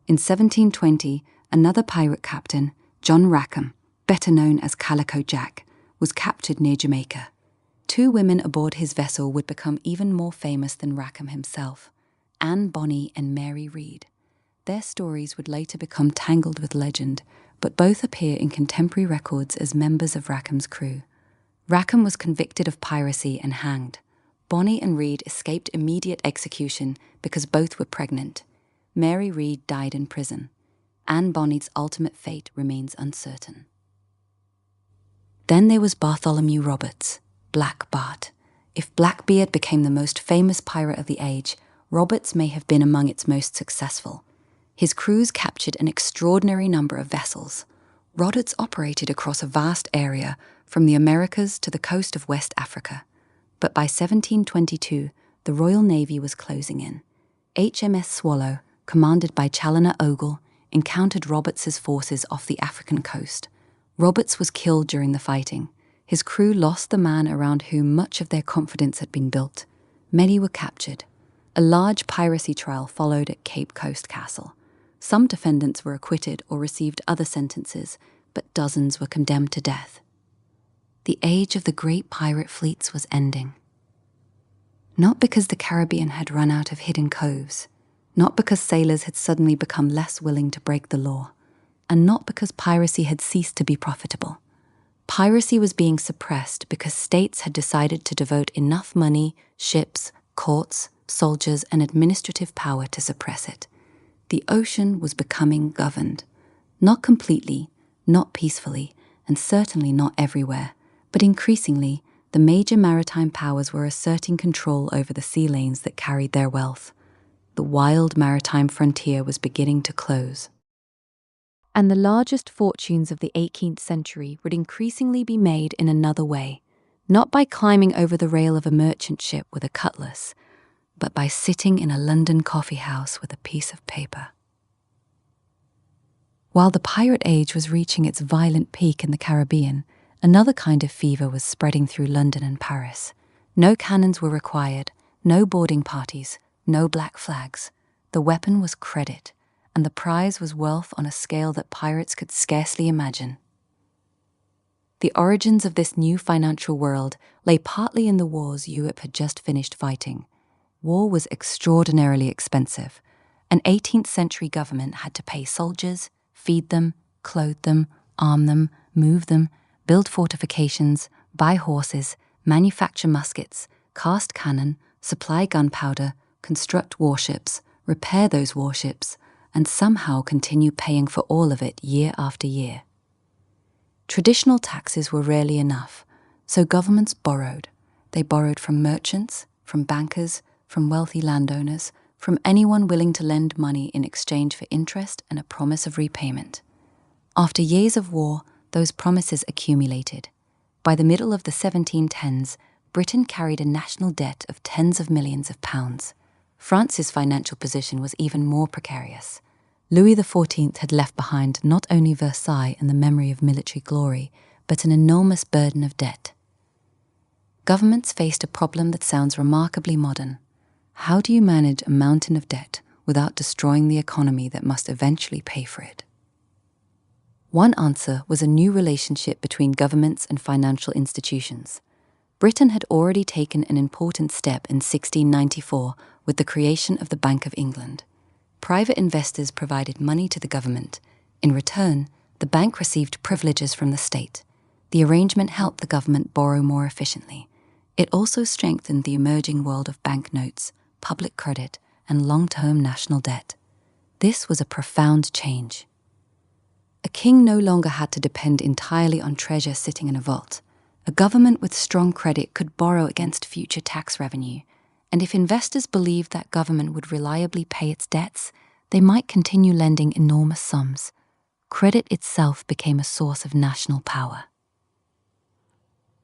In 1720, another pirate captain, John Rackham, better known as Calico Jack, was captured near Jamaica. 2 women aboard his vessel would become even more famous than Rackham himself, Anne Bonny and Mary Read. Their stories would later become tangled with legend, but both appear in contemporary records as members of Rackham's crew. Rackham was convicted of piracy and hanged. Bonny and Read escaped immediate execution because both were pregnant. Mary Read died in prison. Anne Bonny's ultimate fate remains uncertain. Then there was Bartholomew Roberts, Black Bart. If Blackbeard became the most famous pirate of the age, Roberts may have been among its most successful. His crews captured an extraordinary number of vessels. Roberts operated across a vast area, from the Americas to the coast of West Africa. But by 1722, the Royal Navy was closing in. HMS Swallow, commanded by Challoner Ogle, encountered Roberts's forces off the African coast. Roberts was killed during the fighting. His crew lost the man around whom much of their confidence had been built. Many were captured. A large piracy trial followed at Cape Coast Castle. Some defendants were acquitted or received other sentences, but dozens were condemned to death. The age of the great pirate fleets was ending. Not because the Caribbean had run out of hidden coves, not because sailors had suddenly become less willing to break the law, and not because piracy had ceased to be profitable. Piracy was being suppressed because states had decided to devote enough money, ships, courts, soldiers, and administrative power to suppress it. The ocean was becoming governed. Not completely, not peacefully, and certainly not everywhere, but increasingly, the major maritime powers were asserting control over the sea lanes that carried their wealth. The wild maritime frontier was beginning to close. And the largest fortunes of the 18th century would increasingly be made in another way, not by climbing over the rail of a merchant ship with a cutlass, but by sitting in a London coffee house with a piece of paper. While the pirate age was reaching its violent peak in the Caribbean, another kind of fever was spreading through London and Paris. No cannons were required, no boarding parties, no black flags. The weapon was credit, and the prize was wealth on a scale that pirates could scarcely imagine. The origins of this new financial world lay partly in the wars Europe had just finished fighting. War was extraordinarily expensive. An 18th century government had to pay soldiers, feed them, clothe them, arm them, move them, build fortifications, buy horses, manufacture muskets, cast cannon, supply gunpowder, construct warships, repair those warships, and somehow continue paying for all of it year after year. Traditional taxes were rarely enough, so governments borrowed. They borrowed from merchants, from bankers, from wealthy landowners, from anyone willing to lend money in exchange for interest and a promise of repayment. After years of war, those promises accumulated. By the middle of the 1710s, Britain carried a national debt of tens of millions of pounds. France's financial position was even more precarious. Louis XIV had left behind not only Versailles and the memory of military glory, but an enormous burden of debt. Governments faced a problem that sounds remarkably modern. How do you manage a mountain of debt without destroying the economy that must eventually pay for it? One answer was a new relationship between governments and financial institutions. Britain had already taken an important step in 1694 with the creation of the Bank of England. Private investors provided money to the government. In return, the bank received privileges from the state. The arrangement helped the government borrow more efficiently. It also strengthened the emerging world of banknotes, public credit, and long-term national debt. This was a profound change. A king no longer had to depend entirely on treasure sitting in a vault. A government with strong credit could borrow against future tax revenue, and if investors believed that government would reliably pay its debts, they might continue lending enormous sums. Credit itself became a source of national power.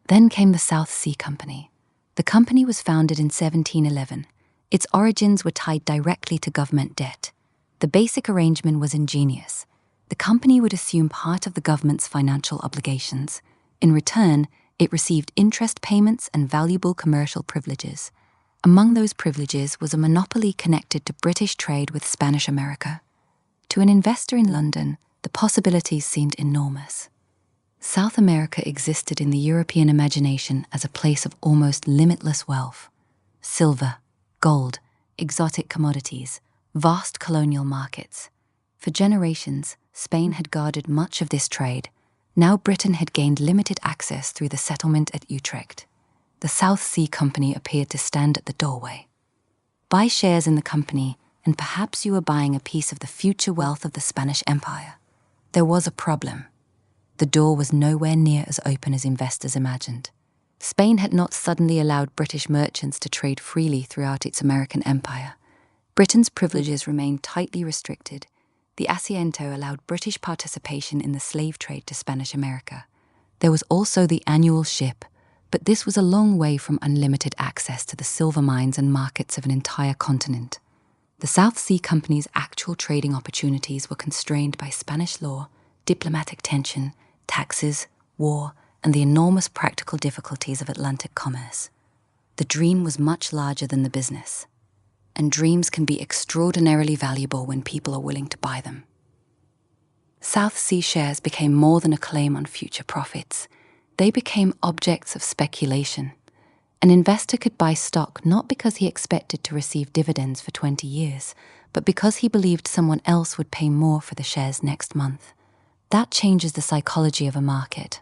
Then came the South Sea Company. The company was founded in 1711. Its origins were tied directly to government debt. The basic arrangement was ingenious. The company would assume part of the government's financial obligations. In return, it received interest payments and valuable commercial privileges. Among those privileges was a monopoly connected to British trade with Spanish America. To an investor in London, the possibilities seemed enormous. South America existed in the European imagination as a place of almost limitless wealth. Silver, gold, exotic commodities, vast colonial markets. For generations, Spain had guarded much of this trade. Now Britain had gained limited access through the settlement at Utrecht. The South Sea Company appeared to stand at the doorway. Buy shares in the company, and perhaps you were buying a piece of the future wealth of the Spanish Empire. There was a problem. The door was nowhere near as open as investors imagined. Spain had not suddenly allowed British merchants to trade freely throughout its American empire. Britain's privileges remained tightly restricted. The Asiento allowed British participation in the slave trade to Spanish America. There was also the annual ship, but this was a long way from unlimited access to the silver mines and markets of an entire continent. The South Sea Company's actual trading opportunities were constrained by Spanish law, diplomatic tension, taxes, war, and the enormous practical difficulties of Atlantic commerce. The dream was much larger than the business. And dreams can be extraordinarily valuable when people are willing to buy them. South Sea shares became more than a claim on future profits. They became objects of speculation. An investor could buy stock not because he expected to receive dividends for 20 years, but because he believed someone else would pay more for the shares next month. That changes the psychology of a market.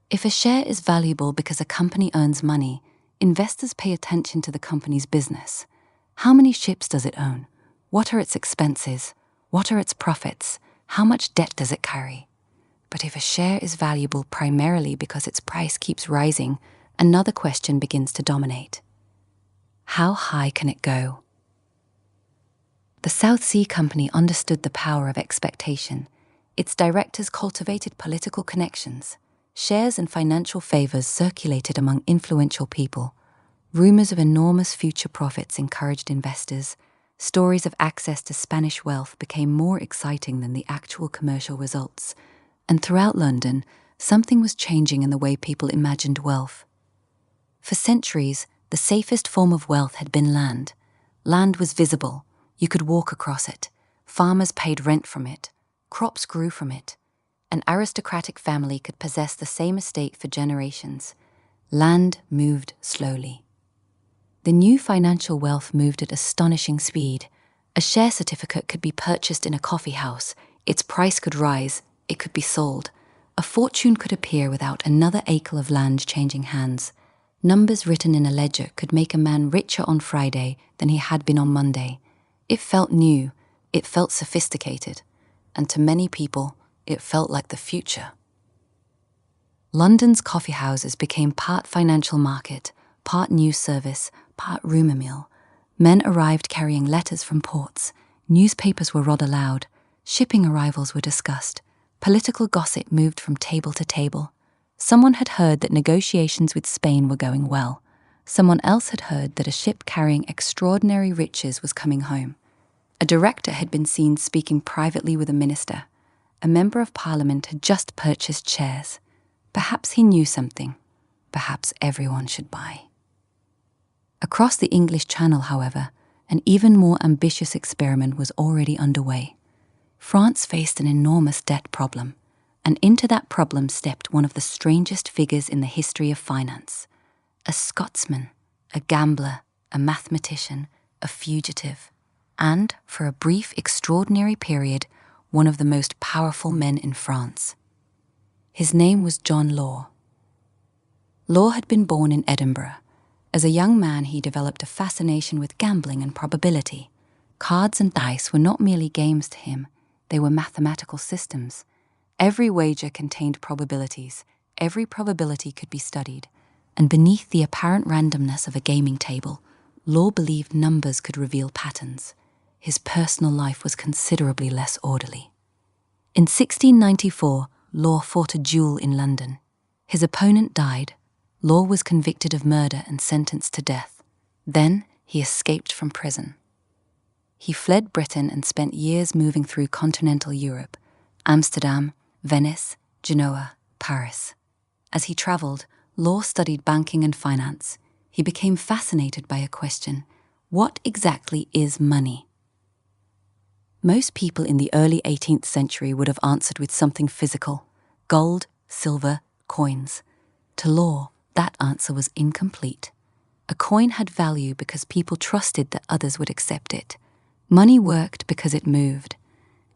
If a share is valuable because a company earns money, investors pay attention to the company's business. How many ships does it own? What are its expenses? What are its profits? How much debt does it carry? But if a share is valuable primarily because its price keeps rising, another question begins to dominate. How high can it go? The South Sea Company understood the power of expectation. Its directors cultivated political connections. Shares and financial favors circulated among influential people. Rumors of enormous future profits encouraged investors. Stories of access to Spanish wealth became more exciting than the actual commercial results. And throughout London, something was changing in the way people imagined wealth. For centuries, the safest form of wealth had been land. Land was visible. You could walk across it. Farmers paid rent from it. Crops grew from it. An aristocratic family could possess the same estate for generations. Land moved slowly. The new financial wealth moved at astonishing speed. A share certificate could be purchased in a coffee house. Its price could rise. It could be sold. A fortune could appear without another acre of land changing hands. Numbers written in a ledger could make a man richer on Friday than he had been on Monday. It felt new. It felt sophisticated. And to many people, it felt like the future. London's coffee houses became part financial market, part news service, part rumour mill. Men arrived carrying letters from ports. Newspapers were read aloud. Shipping arrivals were discussed. Political gossip moved from table to table. Someone had heard that negotiations with Spain were going well. Someone else had heard that a ship carrying extraordinary riches was coming home. A director had been seen speaking privately with a minister. A member of Parliament had just purchased shares. Perhaps he knew something. Perhaps everyone should buy. Across the English Channel, however, an even more ambitious experiment was already underway. France faced an enormous debt problem, and into that problem stepped one of the strangest figures in the history of finance. A Scotsman, a gambler, a mathematician, a fugitive, and, for a brief, extraordinary period, one of the most powerful men in France. His name was John Law. Law had been born in Edinburgh. As a young man, he developed a fascination with gambling and probability. Cards and dice were not merely games to him, they were mathematical systems. Every wager contained probabilities. Every probability could be studied. And beneath the apparent randomness of a gaming table, Law believed numbers could reveal patterns. His personal life was considerably less orderly. In 1694, Law fought a duel in London. His opponent died. Law was convicted of murder and sentenced to death. Then he escaped from prison. He fled Britain and spent years moving through continental Europe, Amsterdam, Venice, Genoa, Paris. As he travelled, Law studied banking and finance. He became fascinated by a question: what exactly is money? Most people in the early 18th century would have answered with something physical: gold, silver, coins. To Law, that answer was incomplete. A coin had value because people trusted that others would accept it. Money worked because it moved.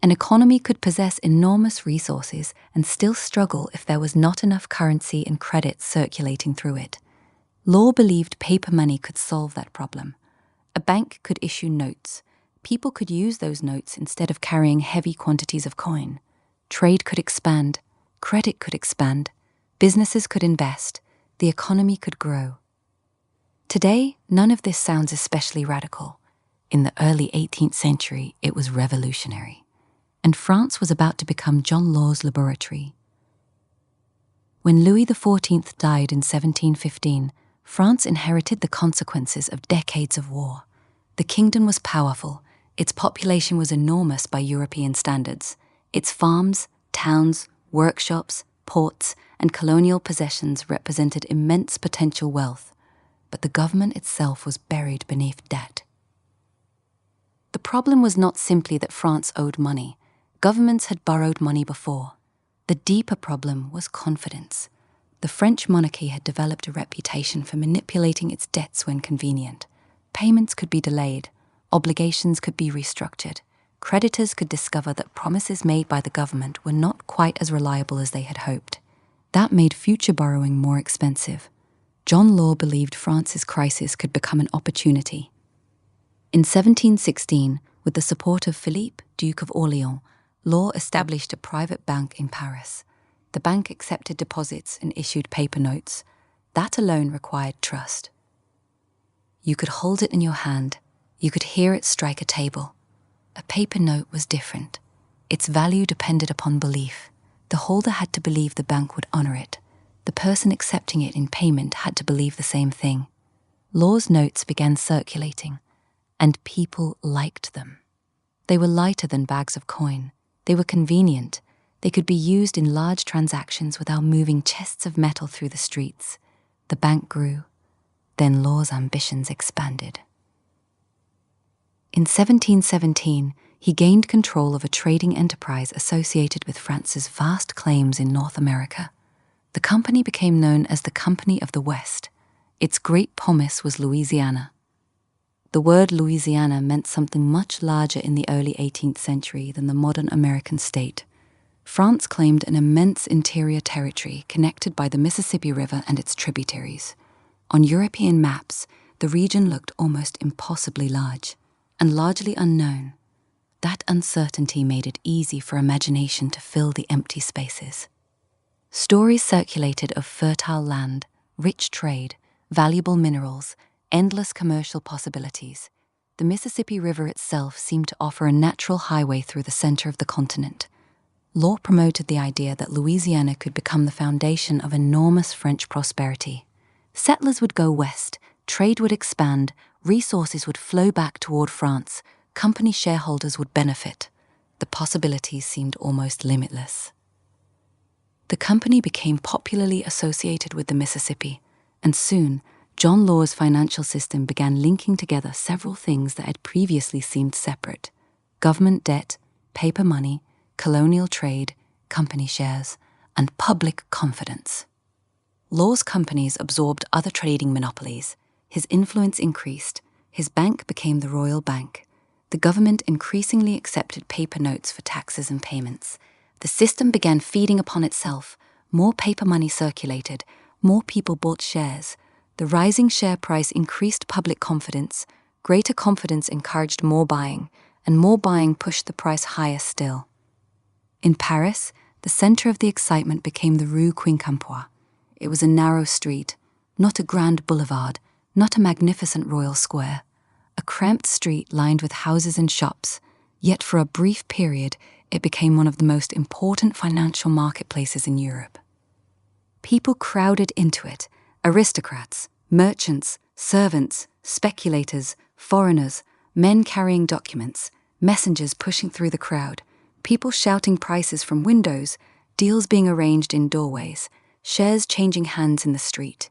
An economy could possess enormous resources and still struggle if there was not enough currency and credit circulating through it. Law believed paper money could solve that problem. A bank could issue notes. People could use those notes instead of carrying heavy quantities of coin. Trade could expand. Credit could expand. Businesses could invest. The economy could grow. Today, none of this sounds especially radical. In the early 18th century, it was revolutionary. And France was about to become John Law's laboratory. When Louis XIV died in 1715, France inherited the consequences of decades of war. The kingdom was powerful. Its population was enormous by European standards. Its farms, towns, workshops, ports, and colonial possessions represented immense potential wealth. But the government itself was buried beneath debt. The problem was not simply that France owed money. Governments had borrowed money before. The deeper problem was confidence. The French monarchy had developed a reputation for manipulating its debts when convenient. Payments could be delayed. Obligations could be restructured. Creditors could discover that promises made by the government were not quite as reliable as they had hoped. That made future borrowing more expensive. John Law believed France's crisis could become an opportunity. In 1716, with the support of Philippe, Duke of Orléans, Law established a private bank in Paris. The bank accepted deposits and issued paper notes. That alone required trust. You could hold it in your hand. You could hear it strike a table. A paper note was different. Its value depended upon belief. The holder had to believe the bank would honor it. The person accepting it in payment had to believe the same thing. Law's notes began circulating, and people liked them. They were lighter than bags of coin. They were convenient. They could be used in large transactions without moving chests of metal through the streets. The bank grew. Then Law's ambitions expanded. In 1717, He gained control of a trading enterprise associated with France's vast claims in North America. The company became known as the Company of the West. Its great promise was Louisiana. The word Louisiana meant something much larger in the early 18th century than the modern American state. France claimed an immense interior territory connected by the Mississippi River and its tributaries. On European maps, the region looked almost impossibly large and largely unknown. That uncertainty made it easy for imagination to fill the empty spaces. Stories circulated of fertile land, rich trade, valuable minerals, endless commercial possibilities. The Mississippi River itself seemed to offer a natural highway through the center of the continent. Law promoted the idea that Louisiana could become the foundation of enormous French prosperity. Settlers would go west, trade would expand, resources would flow back toward France, company shareholders would benefit. The possibilities seemed almost limitless. The company became popularly associated with the Mississippi, and soon, John Law's financial system began linking together several things that had previously seemed separate: government debt, paper money, colonial trade, company shares, and public confidence. Law's companies absorbed other trading monopolies. His influence increased. His bank became the Royal Bank. The government increasingly accepted paper notes for taxes and payments. The system began feeding upon itself. More paper money circulated. More people bought shares. The rising share price increased public confidence. Greater confidence encouraged more buying, and more buying pushed the price higher still. In Paris, the center of the excitement became the Rue Quincampoix. It was a narrow street, not a grand boulevard, not a magnificent royal square. A cramped street lined with houses and shops, yet for a brief period it became one of the most important financial marketplaces in Europe. People crowded into it: aristocrats, merchants, servants, speculators, foreigners, men carrying documents, messengers pushing through the crowd, people shouting prices from windows, deals being arranged in doorways, shares changing hands in the street.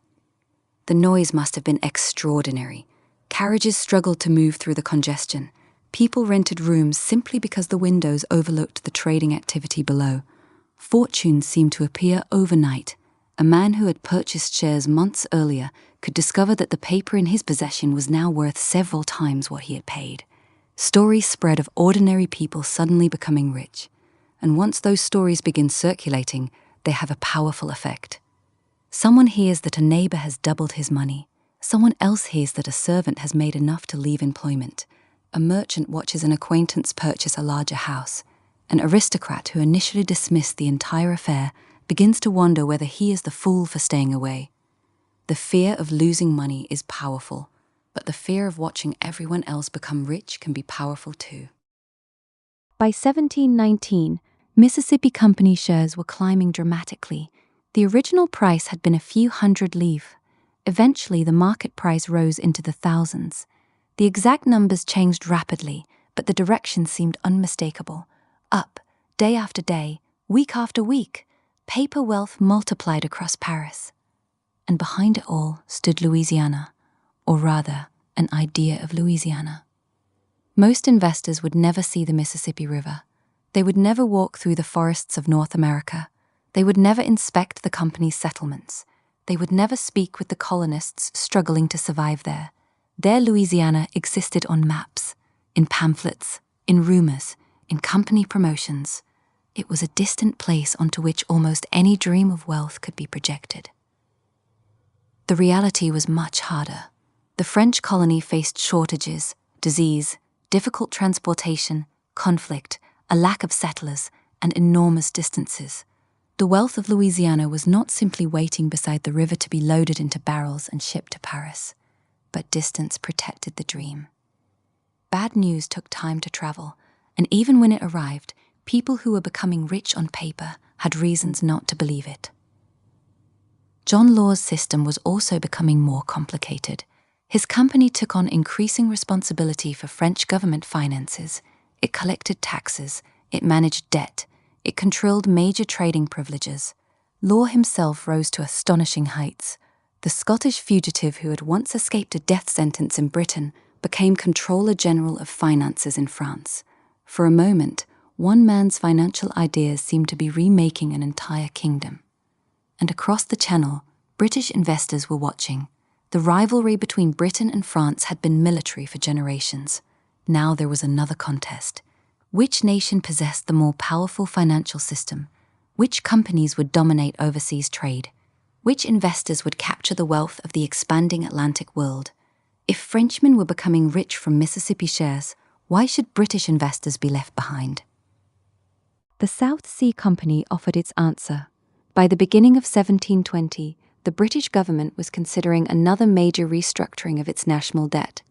The noise must have been extraordinary. Carriages struggled to move through the congestion. People rented rooms simply because the windows overlooked the trading activity below. Fortunes seemed to appear overnight. A man who had purchased shares months earlier could discover that the paper in his possession was now worth several times what he had paid. Stories spread of ordinary people suddenly becoming rich, and once those stories begin circulating, they have a powerful effect. Someone hears that a neighbor has doubled his money. Someone else hears that a servant has made enough to leave employment. A merchant watches an acquaintance purchase a larger house. An aristocrat who initially dismissed the entire affair begins to wonder whether he is the fool for staying away. The fear of losing money is powerful, but the fear of watching everyone else become rich can be powerful too. By 1719, Mississippi Company shares were climbing dramatically. The original price had been a few hundred livres. Eventually, the market price rose into the thousands. The exact numbers changed rapidly, but the direction seemed unmistakable. Up, day after day, week after week, paper wealth multiplied across Paris. And behind it all stood Louisiana, or rather, an idea of Louisiana. Most investors would never see the Mississippi River. They would never walk through the forests of North America. They would never inspect the company's settlements. They would never speak with the colonists struggling to survive there. Their Louisiana existed on maps, in pamphlets, in rumors, in company promotions. It was a distant place onto which almost any dream of wealth could be projected. The reality was much harder. The French colony faced shortages, disease, difficult transportation, conflict, a lack of settlers, and enormous distances. The wealth of Louisiana was not simply waiting beside the river to be loaded into barrels and shipped to Paris, but distance protected the dream. Bad news took time to travel, and even when it arrived, people who were becoming rich on paper had reasons not to believe it. John Law's system was also becoming more complicated. His company took on increasing responsibility for French government finances. It collected taxes, it managed debt, it controlled major trading privileges. Law himself rose to astonishing heights. The Scottish fugitive who had once escaped a death sentence in Britain became Controller General of Finances in France. For a moment, one man's financial ideas seemed to be remaking an entire kingdom. And across the Channel, British investors were watching. The rivalry between Britain and France had been military for generations. Now there was another contest. Which nation possessed the more powerful financial system? Which companies would dominate overseas trade? Which investors would capture the wealth of the expanding Atlantic world? If Frenchmen were becoming rich from Mississippi shares, why should British investors be left behind? The South Sea Company offered its answer. By the beginning of 1720, the British government was considering another major restructuring of its national debt.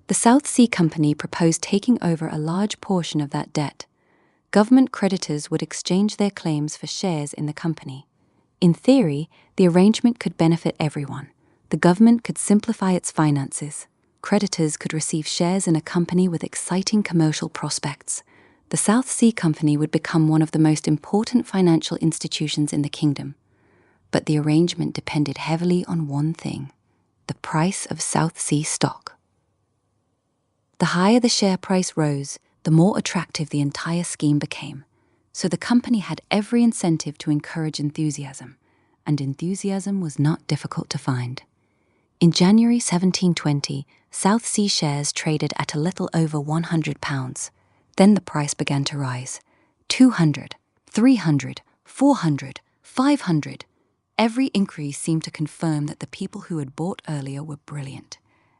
The South Sea Company proposed taking over a large portion of that debt. Government creditors would exchange their claims for shares in the company. In theory, the arrangement could benefit everyone. The government could simplify its finances. Creditors could receive shares in a company with exciting commercial prospects. The South Sea Company would become one of the most important financial institutions in the kingdom. But the arrangement depended heavily on one thing: the price of South Sea stock. The higher the share price rose, the more attractive the entire scheme became. So the company had every incentive to encourage enthusiasm, and enthusiasm was not difficult to find. In January 1720, South Sea shares traded at a little over £100. Then the price began to rise. 200, 300, 400, 500. Every increase seemed to confirm that the people who had bought earlier were brilliant,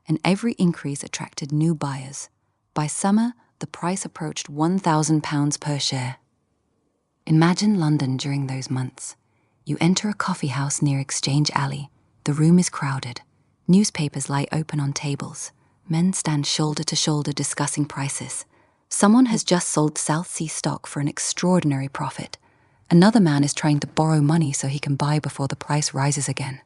and every increase attracted new buyers. By summer, the price approached £1,000 per share. Imagine London during those months. You enter a coffee house near Exchange Alley. The room is crowded. Newspapers lie open on tables. Men stand shoulder to shoulder discussing prices. Someone has just sold South Sea stock for an extraordinary profit. Another man is trying to borrow money so he can buy before the price rises again.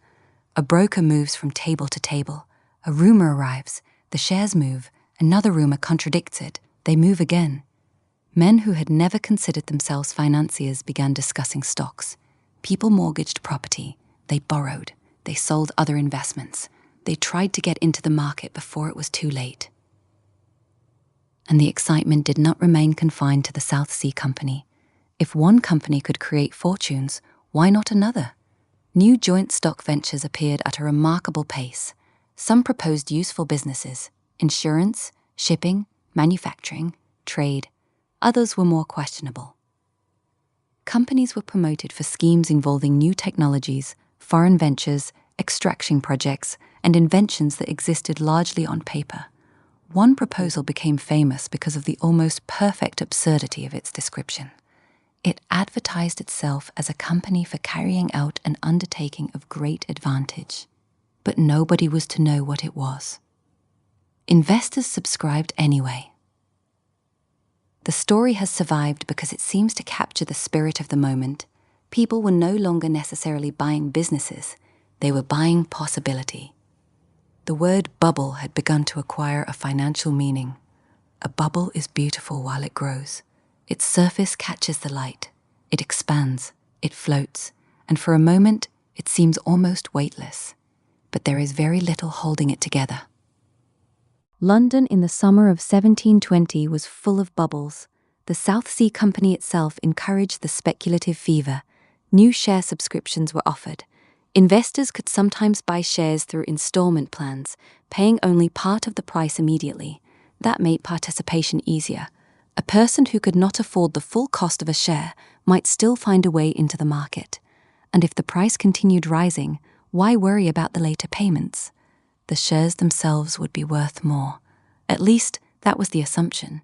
A broker moves from table to table. A rumor arrives. The shares move. Another rumor contradicts it. They move again. Men who had never considered themselves financiers began discussing stocks. People mortgaged property. They borrowed. They sold other investments. They tried to get into the market before it was too late. And the excitement did not remain confined to the South Sea Company. If one company could create fortunes, why not another? New joint stock ventures appeared at a remarkable pace. Some proposed useful businesses: insurance, shipping, manufacturing, trade. Others were more questionable. Companies were promoted for schemes involving new technologies, foreign ventures, extraction projects, and inventions that existed largely on paper. One proposal became famous because of the almost perfect absurdity of its description. It advertised itself as a company for carrying out an undertaking of great advantage, but nobody was to know what it was. Investors subscribed anyway. The story has survived because it seems to capture the spirit of the moment. People were no longer necessarily buying businesses, they were buying possibility. The word bubble had begun to acquire a financial meaning. A bubble is beautiful while it grows. Its surface catches the light. It expands, it floats, and for a moment it seems almost weightless. But there is very little holding it together. London in the summer of 1720 was full of bubbles. The South Sea Company itself encouraged the speculative fever. New share subscriptions were offered. Investors could sometimes buy shares through installment plans, paying only part of the price immediately. That made participation easier. A person who could not afford the full cost of a share might still find a way into the market. And if the price continued rising, why worry about the later payments? The shares themselves would be worth more. At least, that was the assumption.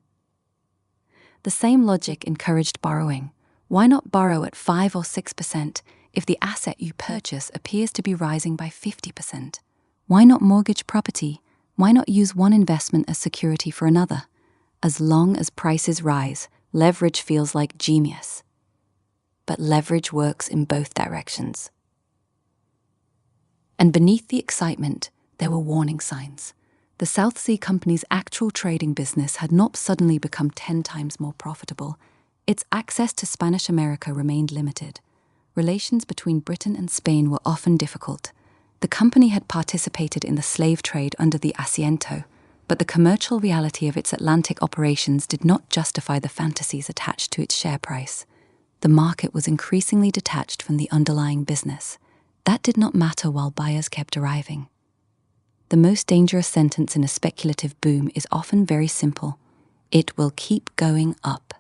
The same logic encouraged borrowing. Why not borrow at 5 or 6% if the asset you purchase appears to be rising by 50%? Why not mortgage property? Why not use one investment as security for another? As long as prices rise, leverage feels like genius. But leverage works in both directions. And beneath the excitement, there were warning signs. The South Sea Company's actual trading business had not suddenly become 10 times more profitable. Its access to Spanish America remained limited. Relations between Britain and Spain were often difficult. The company had participated in the slave trade under the Asiento. But the commercial reality of its Atlantic operations did not justify the fantasies attached to its share price. The market was increasingly detached from the underlying business. That did not matter while buyers kept arriving. The most dangerous sentence in a speculative boom is often very simple. It will keep going up.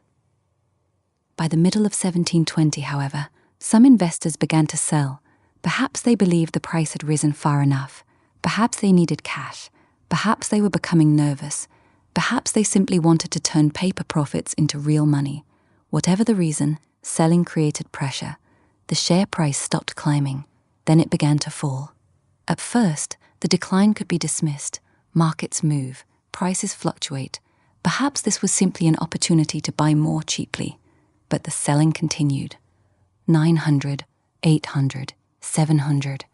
By the middle of 1720, however, some investors began to sell. Perhaps they believed the price had risen far enough. Perhaps they needed cash. Perhaps they were becoming nervous. Perhaps they simply wanted to turn paper profits into real money. Whatever the reason, selling created pressure. The share price stopped climbing. Then it began to fall. At first, the decline could be dismissed. Markets move. Prices fluctuate. Perhaps this was simply an opportunity to buy more cheaply. But the selling continued. 900, 800, 700.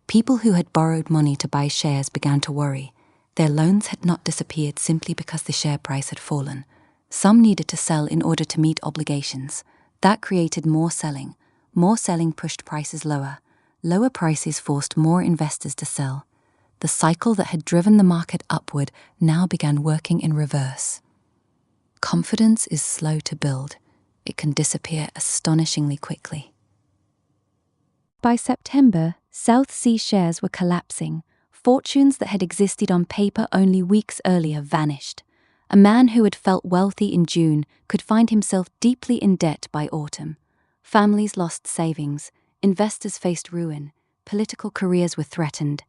People who had borrowed money to buy shares began to worry. Their loans had not disappeared simply because the share price had fallen. Some needed to sell in order to meet obligations. That created more selling. More selling pushed prices lower. Lower prices forced more investors to sell. The cycle that had driven the market upward now began working in reverse. Confidence is slow to build. It can disappear astonishingly quickly. By September, South Sea shares were collapsing. Fortunes that had existed on paper only weeks earlier vanished. A man who had felt wealthy in June could find himself deeply in debt by autumn. Families lost savings, investors faced ruin, political careers were threatened.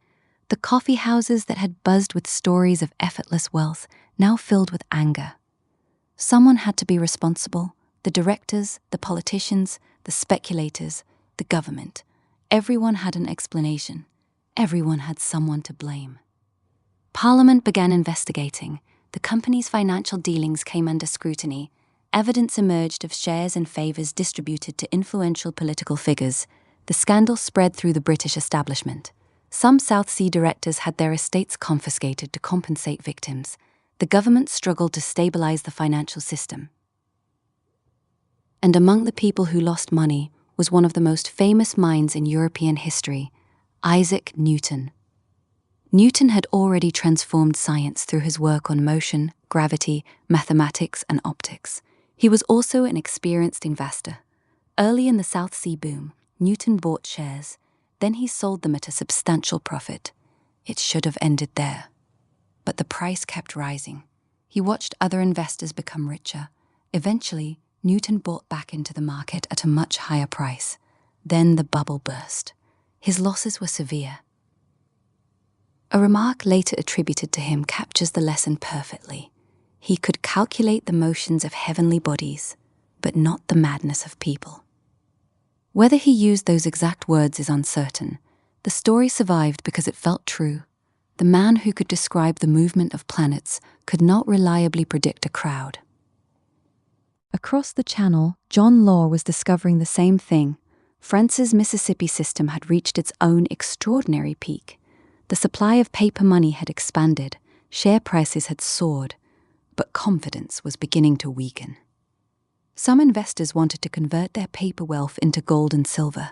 The coffee houses that had buzzed with stories of effortless wealth now filled with anger. Someone had to be responsible. The directors, the politicians, the speculators, the government. Everyone had an explanation. Everyone had someone to blame. Parliament began investigating. The company's financial dealings came under scrutiny. Evidence emerged of shares and favours distributed to influential political figures. The scandal spread through the British establishment. Some South Sea directors had their estates confiscated to compensate victims. The government struggled to stabilise the financial system. And among the people who lost money was one of the most famous minds in European history, Isaac Newton. Newton had already transformed science through his work on motion, gravity, mathematics, and optics. He was also an experienced investor. Early in the South Sea boom, Newton bought shares. Then he sold them at a substantial profit. It should have ended there. But the price kept rising. He watched other investors become richer. Eventually, Newton bought back into the market at a much higher price. Then the bubble burst. His losses were severe. A remark later attributed to him captures the lesson perfectly. He could calculate the motions of heavenly bodies, but not the madness of people. Whether he used those exact words is uncertain. The story survived because it felt true. The man who could describe the movement of planets could not reliably predict a crowd. Across the channel, John Law was discovering the same thing. France's Mississippi system had reached its own extraordinary peak. The supply of paper money had expanded, share prices had soared, but confidence was beginning to weaken. Some investors wanted to convert their paper wealth into gold and silver.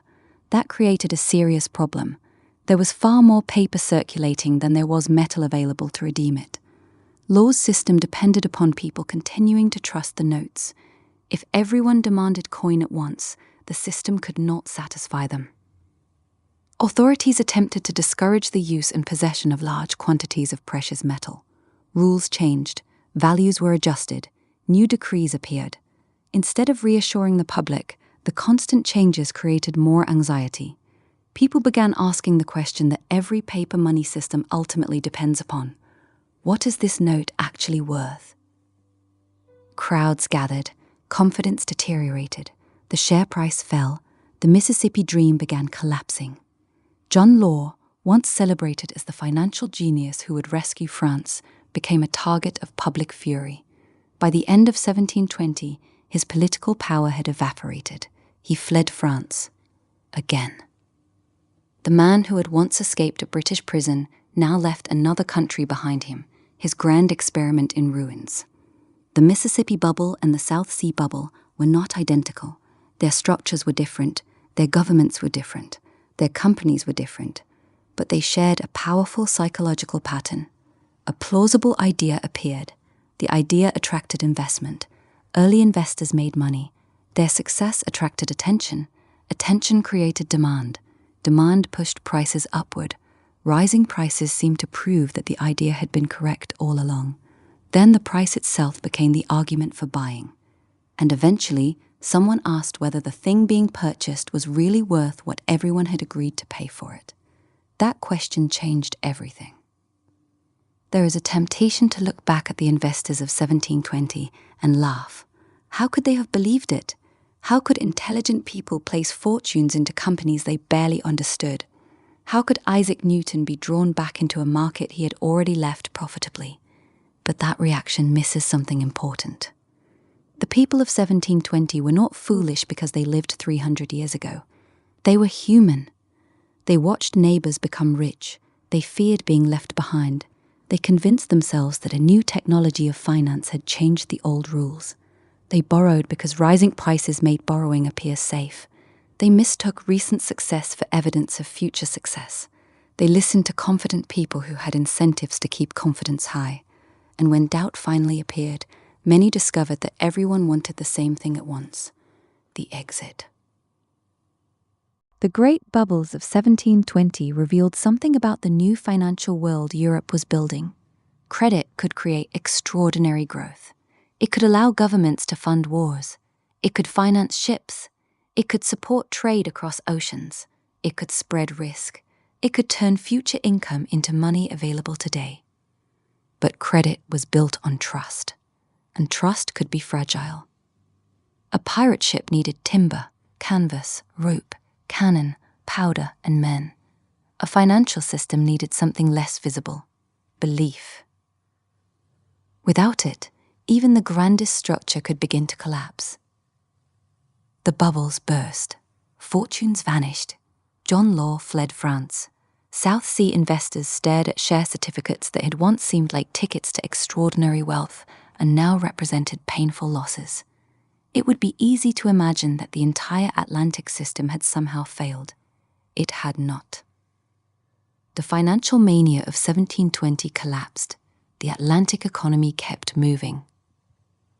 That created a serious problem. There was far more paper circulating than there was metal available to redeem it. Law's system depended upon people continuing to trust the notes. If everyone demanded coin at once, the system could not satisfy them. Authorities attempted to discourage the use and possession of large quantities of precious metal. Rules changed, values were adjusted, new decrees appeared. Instead of reassuring the public, the constant changes created more anxiety. People began asking the question that every paper money system ultimately depends upon. What is this note actually worth? Crowds gathered, confidence deteriorated, the share price fell, the Mississippi dream began collapsing. John Law, once celebrated as the financial genius who would rescue France, became a target of public fury. By the end of 1720, his political power had evaporated. He fled France. Again. The man who had once escaped a British prison now left another country behind him, his grand experiment in ruins. The Mississippi bubble and the South Sea bubble were not identical. Their structures were different, their governments were different, their companies were different, but they shared a powerful psychological pattern. A plausible idea appeared. The idea attracted investment. Early investors made money. Their success attracted attention. Attention created demand. Demand pushed prices upward. Rising prices seemed to prove that the idea had been correct all along. Then the price itself became the argument for buying. And eventually, someone asked whether the thing being purchased was really worth what everyone had agreed to pay for it. That question changed everything. There is a temptation to look back at the investors of 1720 and laugh. How could they have believed it? How could intelligent people place fortunes into companies they barely understood? How could Isaac Newton be drawn back into a market he had already left profitably? But that reaction misses something important. The people of 1720 were not foolish because they lived 300 years ago. They were human. They watched neighbors become rich. They feared being left behind. They convinced themselves that a new technology of finance had changed the old rules. They borrowed because rising prices made borrowing appear safe. They mistook recent success for evidence of future success. They listened to confident people who had incentives to keep confidence high. And when doubt finally appeared, many discovered that everyone wanted the same thing at once: the exit. The great bubbles of 1720 revealed something about the new financial world Europe was building. Credit could create extraordinary growth. It could allow governments to fund wars. It could finance ships. It could support trade across oceans. It could spread risk. It could turn future income into money available today. But credit was built on trust, and trust could be fragile. A pirate ship needed timber, canvas, rope, cannon, powder, and men. A financial system needed something less visible: belief. Without it, even the grandest structure could begin to collapse. The bubbles burst. Fortunes vanished. John Law fled France. South Sea investors stared at share certificates that had once seemed like tickets to extraordinary wealth and now represented painful losses. It would be easy to imagine that the entire Atlantic system had somehow failed. It had not. The financial mania of 1720 collapsed. The Atlantic economy kept moving.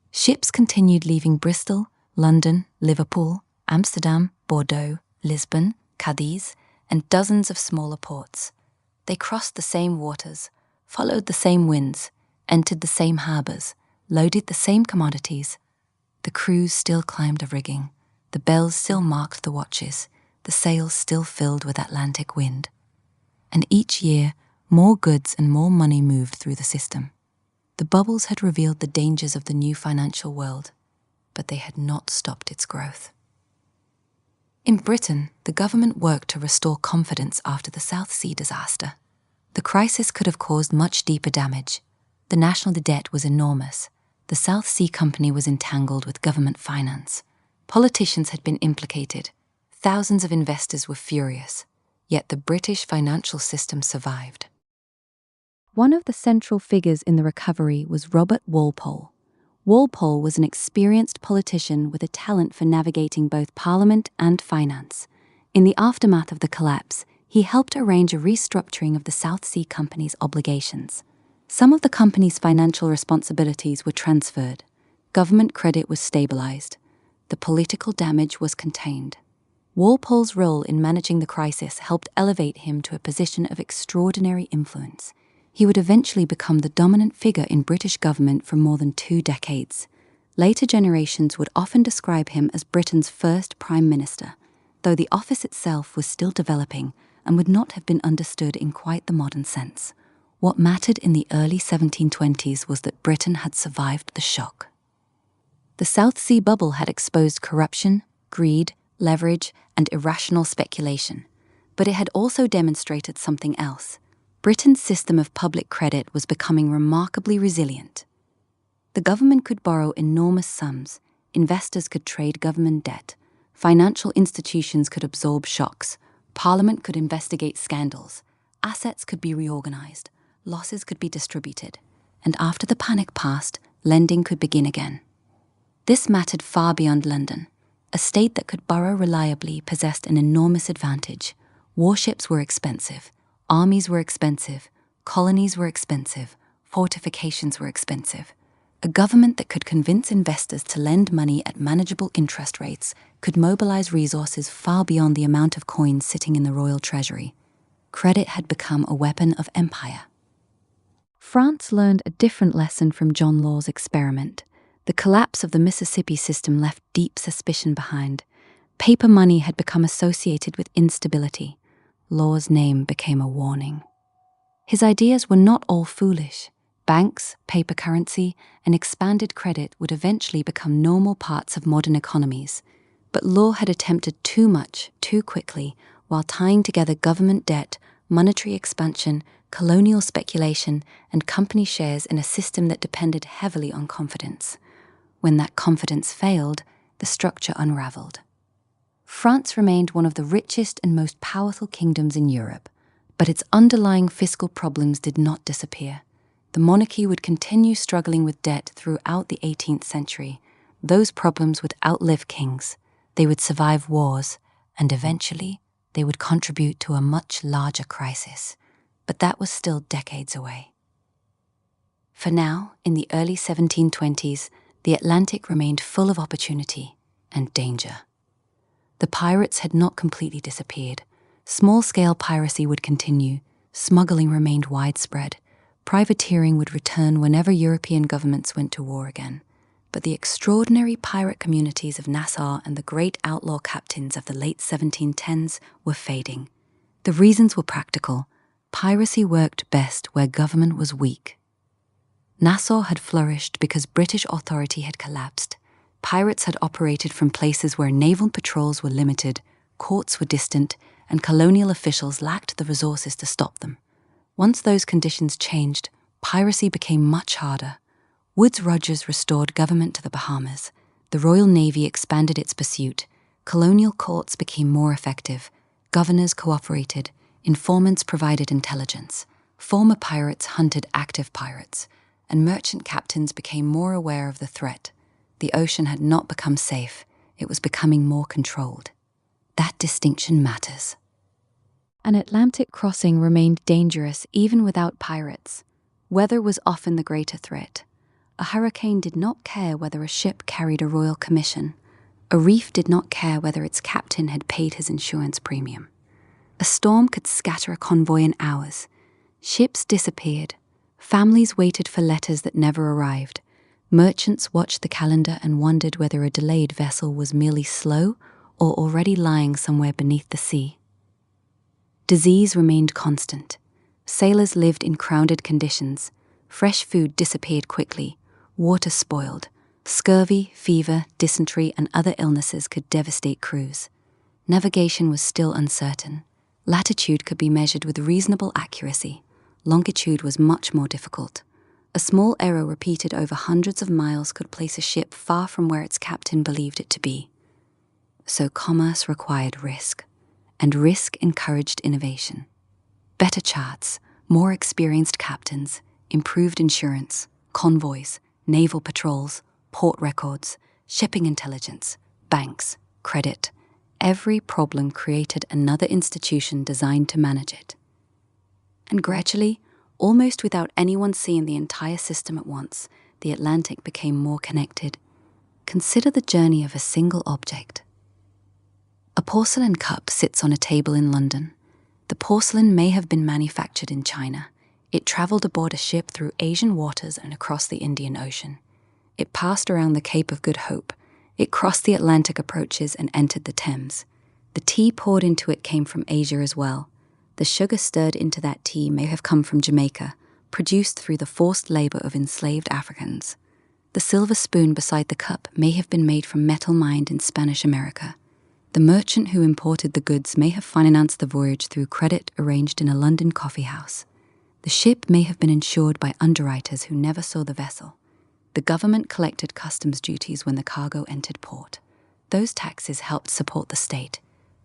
Ships continued leaving Bristol, London, Liverpool, Amsterdam, Bordeaux, Lisbon, Cadiz, and dozens of smaller ports. They crossed the same waters, followed the same winds, entered the same harbours, loaded the same commodities. The crews still climbed the rigging, the bells still marked the watches, the sails still filled with Atlantic wind. And each year, more goods and more money moved through the system. The bubbles had revealed the dangers of the new financial world, but they had not stopped its growth. In Britain, the government worked to restore confidence after the South Sea disaster. The crisis could have caused much deeper damage. The national debt was enormous. The South Sea Company was entangled with government finance. Politicians had been implicated. Thousands of investors were furious. Yet the British financial system survived. One of the central figures in the recovery was Robert Walpole. Walpole was an experienced politician with a talent for navigating both Parliament and finance. In the aftermath of the collapse, he helped arrange a restructuring of the South Sea Company's obligations. Some of the company's financial responsibilities were transferred. Government credit was stabilized. The political damage was contained. Walpole's role in managing the crisis helped elevate him to a position of extraordinary influence. He would eventually become the dominant figure in British government for more than 2 decades. Later generations would often describe him as Britain's first Prime Minister, though the office itself was still developing and would not have been understood in quite the modern sense. What mattered in the early 1720s was that Britain had survived the shock. The South Sea bubble had exposed corruption, greed, leverage, and irrational speculation, but it had also demonstrated something else. Britain's system of public credit was becoming remarkably resilient. The government could borrow enormous sums, investors could trade government debt, financial institutions could absorb shocks, Parliament could investigate scandals, assets could be reorganized, losses could be distributed, and after the panic passed, lending could begin again. This mattered far beyond London. A state that could borrow reliably possessed an enormous advantage. Warships were expensive. Armies were expensive, colonies were expensive, Fortifications were expensive. A government that could convince investors to lend money at manageable interest rates could mobilize resources far beyond the amount of coins sitting in the royal treasury. Credit had become a weapon of empire. France learned a different lesson from John Law's experiment. The collapse of the Mississippi system left deep suspicion behind. Paper money had become associated with instability. Law's name became a warning. His ideas were not all foolish. Banks, paper currency, and expanded credit would eventually become normal parts of modern economies. But Law had attempted too much, too quickly, while tying together government debt, monetary expansion, colonial speculation, and company shares in a system that depended heavily on confidence. When that confidence failed, the structure unraveled. France remained one of the richest and most powerful kingdoms in Europe, but its underlying fiscal problems did not disappear. The monarchy would continue struggling with debt throughout the 18th century. Those problems would outlive kings. They would survive wars, and eventually they would contribute to a much larger crisis. But that was still decades away. For now, in the early 1720s, the Atlantic remained full of opportunity and danger. The pirates had not completely disappeared. Small-scale piracy would continue, smuggling remained widespread, privateering would return whenever European governments went to war again. But the extraordinary pirate communities of Nassau and the great outlaw captains of the late 1710s were fading. The reasons were practical. Piracy worked best where government was weak. Nassau had flourished because British authority had collapsed. Pirates had operated from places where naval patrols were limited, courts were distant, and colonial officials lacked the resources to stop them. Once those conditions changed, piracy became much harder. Woodes Rogers restored government to the Bahamas. The Royal Navy expanded its pursuit. Colonial courts became more effective. Governors cooperated. Informants provided intelligence. Former pirates hunted active pirates. And merchant captains became more aware of the threat. The ocean had not become safe. It was becoming more controlled. That distinction matters. An Atlantic crossing remained dangerous even without pirates. Weather was often the greater threat. A hurricane did not care whether a ship carried a royal commission. A reef did not care whether its captain had paid his insurance premium. A storm could scatter a convoy in hours. Ships disappeared. Families waited for letters that never arrived. Merchants watched the calendar and wondered whether a delayed vessel was merely slow or already lying somewhere beneath the sea. Disease remained constant. Sailors lived in crowded conditions. Fresh food disappeared quickly. Water spoiled. Scurvy, fever, dysentery, and other illnesses could devastate crews. Navigation was still uncertain. Latitude could be measured with reasonable accuracy. Longitude was much more difficult. A small error repeated over hundreds of miles could place a ship far from where its captain believed it to be. So commerce required risk, and risk encouraged innovation. Better charts, more experienced captains, improved insurance, convoys, naval patrols, port records, shipping intelligence, banks, credit. Every problem created another institution designed to manage it. And gradually, almost without anyone seeing the entire system at once, the Atlantic became more connected. Consider the journey of a single object. A porcelain cup sits on a table in London. The porcelain may have been manufactured in China. It traveled aboard a ship through Asian waters and across the Indian Ocean. It passed around the Cape of Good Hope. It crossed the Atlantic approaches and entered the Thames. The tea poured into it came from Asia as well. The sugar stirred into that tea may have come from Jamaica, produced through the forced labor of enslaved Africans. The silver spoon beside the cup may have been made from metal mined in Spanish America. The merchant who imported the goods may have financed the voyage through credit arranged in a London coffee house. The ship may have been insured by underwriters who never saw the vessel. The government collected customs duties when the cargo entered port. Those taxes helped support the state.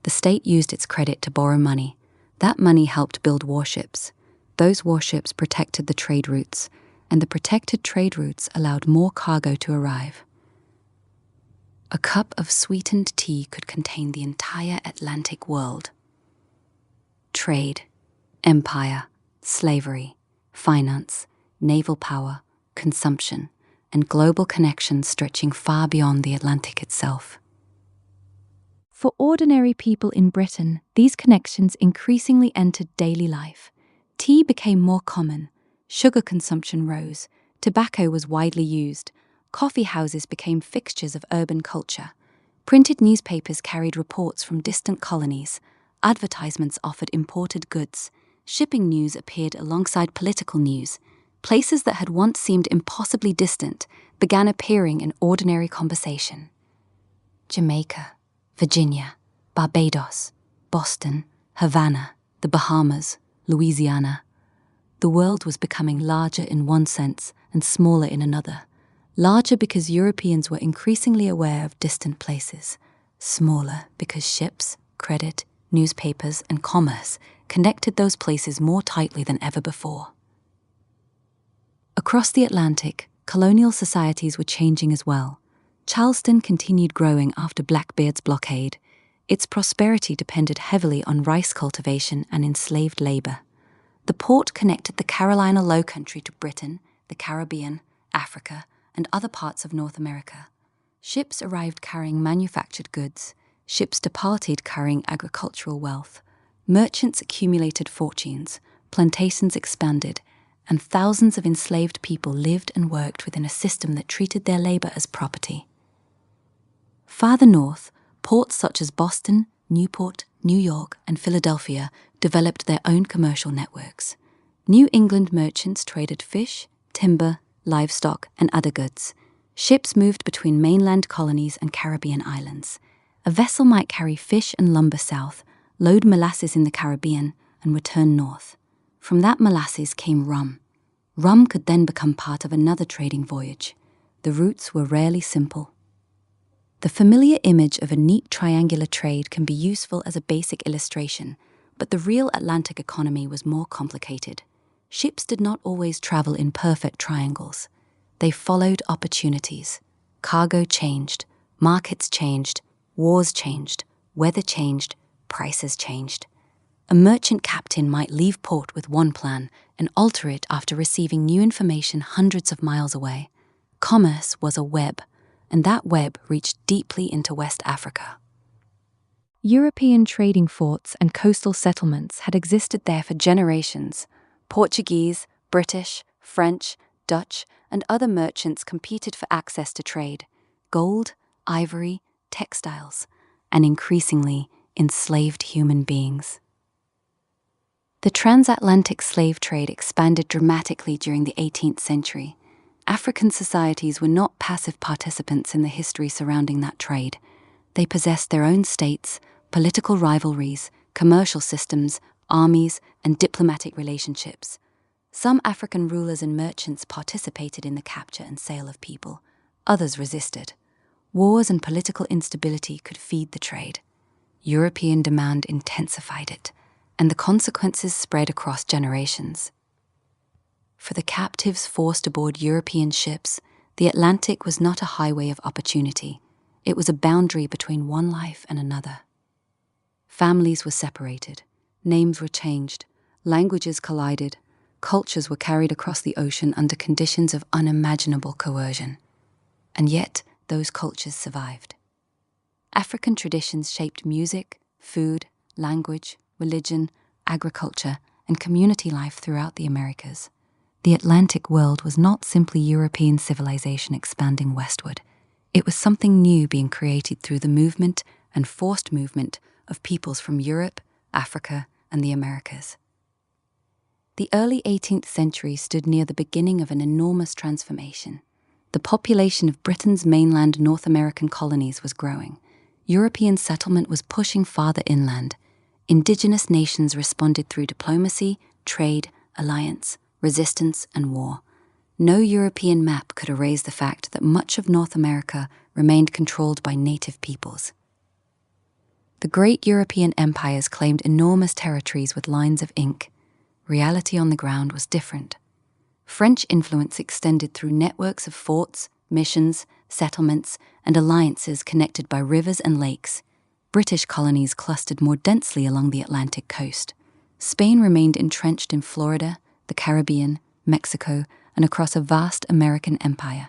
The state used its credit to borrow money. That money helped build warships. Those warships protected the trade routes, and the protected trade routes allowed more cargo to arrive. A cup of sweetened tea could contain the entire Atlantic world. Trade, empire, slavery, finance, naval power, consumption, and global connections stretching far beyond the Atlantic itself. For ordinary people in Britain, these connections increasingly entered daily life. Tea became more common, sugar consumption rose, tobacco was widely used, coffee houses became fixtures of urban culture, printed newspapers carried reports from distant colonies, advertisements offered imported goods, shipping news appeared alongside political news. Places that had once seemed impossibly distant began appearing in ordinary conversation. Jamaica, Virginia, Barbados, Boston, Havana, the Bahamas, Louisiana. The world was becoming larger in one sense and smaller in another. Larger because Europeans were increasingly aware of distant places. Smaller because ships, credit, newspapers, and commerce connected those places more tightly than ever before. Across the Atlantic, colonial societies were changing as well. Charleston continued growing after Blackbeard's blockade. Its prosperity depended heavily on rice cultivation and enslaved labor. The port connected the Carolina Lowcountry to Britain, the Caribbean, Africa, and other parts of North America. Ships arrived carrying manufactured goods. Ships departed carrying agricultural wealth. Merchants accumulated fortunes. Plantations expanded, and thousands of enslaved people lived and worked within a system that treated their labor as property. Farther north, ports such as Boston, Newport, New York, and Philadelphia developed their own commercial networks. New England merchants traded fish, timber, livestock, and other goods. Ships moved between mainland colonies and Caribbean islands. A vessel might carry fish and lumber south, load molasses in the Caribbean, and return north. From that molasses came rum. Rum could then become part of another trading voyage. The routes were rarely simple. The familiar image of a neat triangular trade can be useful as a basic illustration, but the real Atlantic economy was more complicated. Ships did not always travel in perfect triangles. They followed opportunities. Cargo changed, markets changed, wars changed, weather changed, prices changed. A merchant captain might leave port with one plan and alter it after receiving new information hundreds of miles away. Commerce was a web, and that web reached deeply into West Africa. European trading forts and coastal settlements had existed there for generations. Portuguese, British, French, Dutch, and other merchants competed for access to trade: gold, ivory, textiles, and increasingly enslaved human beings. The transatlantic slave trade expanded dramatically during the 18th century. African societies were not passive participants in the history surrounding that trade. They possessed their own states, political rivalries, commercial systems, armies, and diplomatic relationships. Some African rulers and merchants participated in the capture and sale of people. Others resisted. Wars and political instability could feed the trade. European demand intensified it, and the consequences spread across generations. For the captives forced aboard European ships, the Atlantic was not a highway of opportunity. It was a boundary between one life and another. Families were separated, names were changed, languages collided, cultures were carried across the ocean under conditions of unimaginable coercion. And yet, those cultures survived. African traditions shaped music, food, language, religion, agriculture, and community life throughout the Americas. The Atlantic world was not simply European civilization expanding westward. It was something new being created through the movement and forced movement of peoples from Europe, Africa, and the Americas. The early 18th century stood near the beginning of an enormous transformation. The population of Britain's mainland North American colonies was growing. European settlement was pushing farther inland. Indigenous nations responded through diplomacy, trade, alliance, resistance, and war. No European map could erase the fact that much of North America remained controlled by native peoples. The great European empires claimed enormous territories with lines of ink. Reality on the ground was different. French influence extended through networks of forts, missions, settlements, and alliances connected by rivers and lakes. British colonies clustered more densely along the Atlantic coast. Spain remained entrenched in Florida, the Caribbean, Mexico, and across a vast American empire.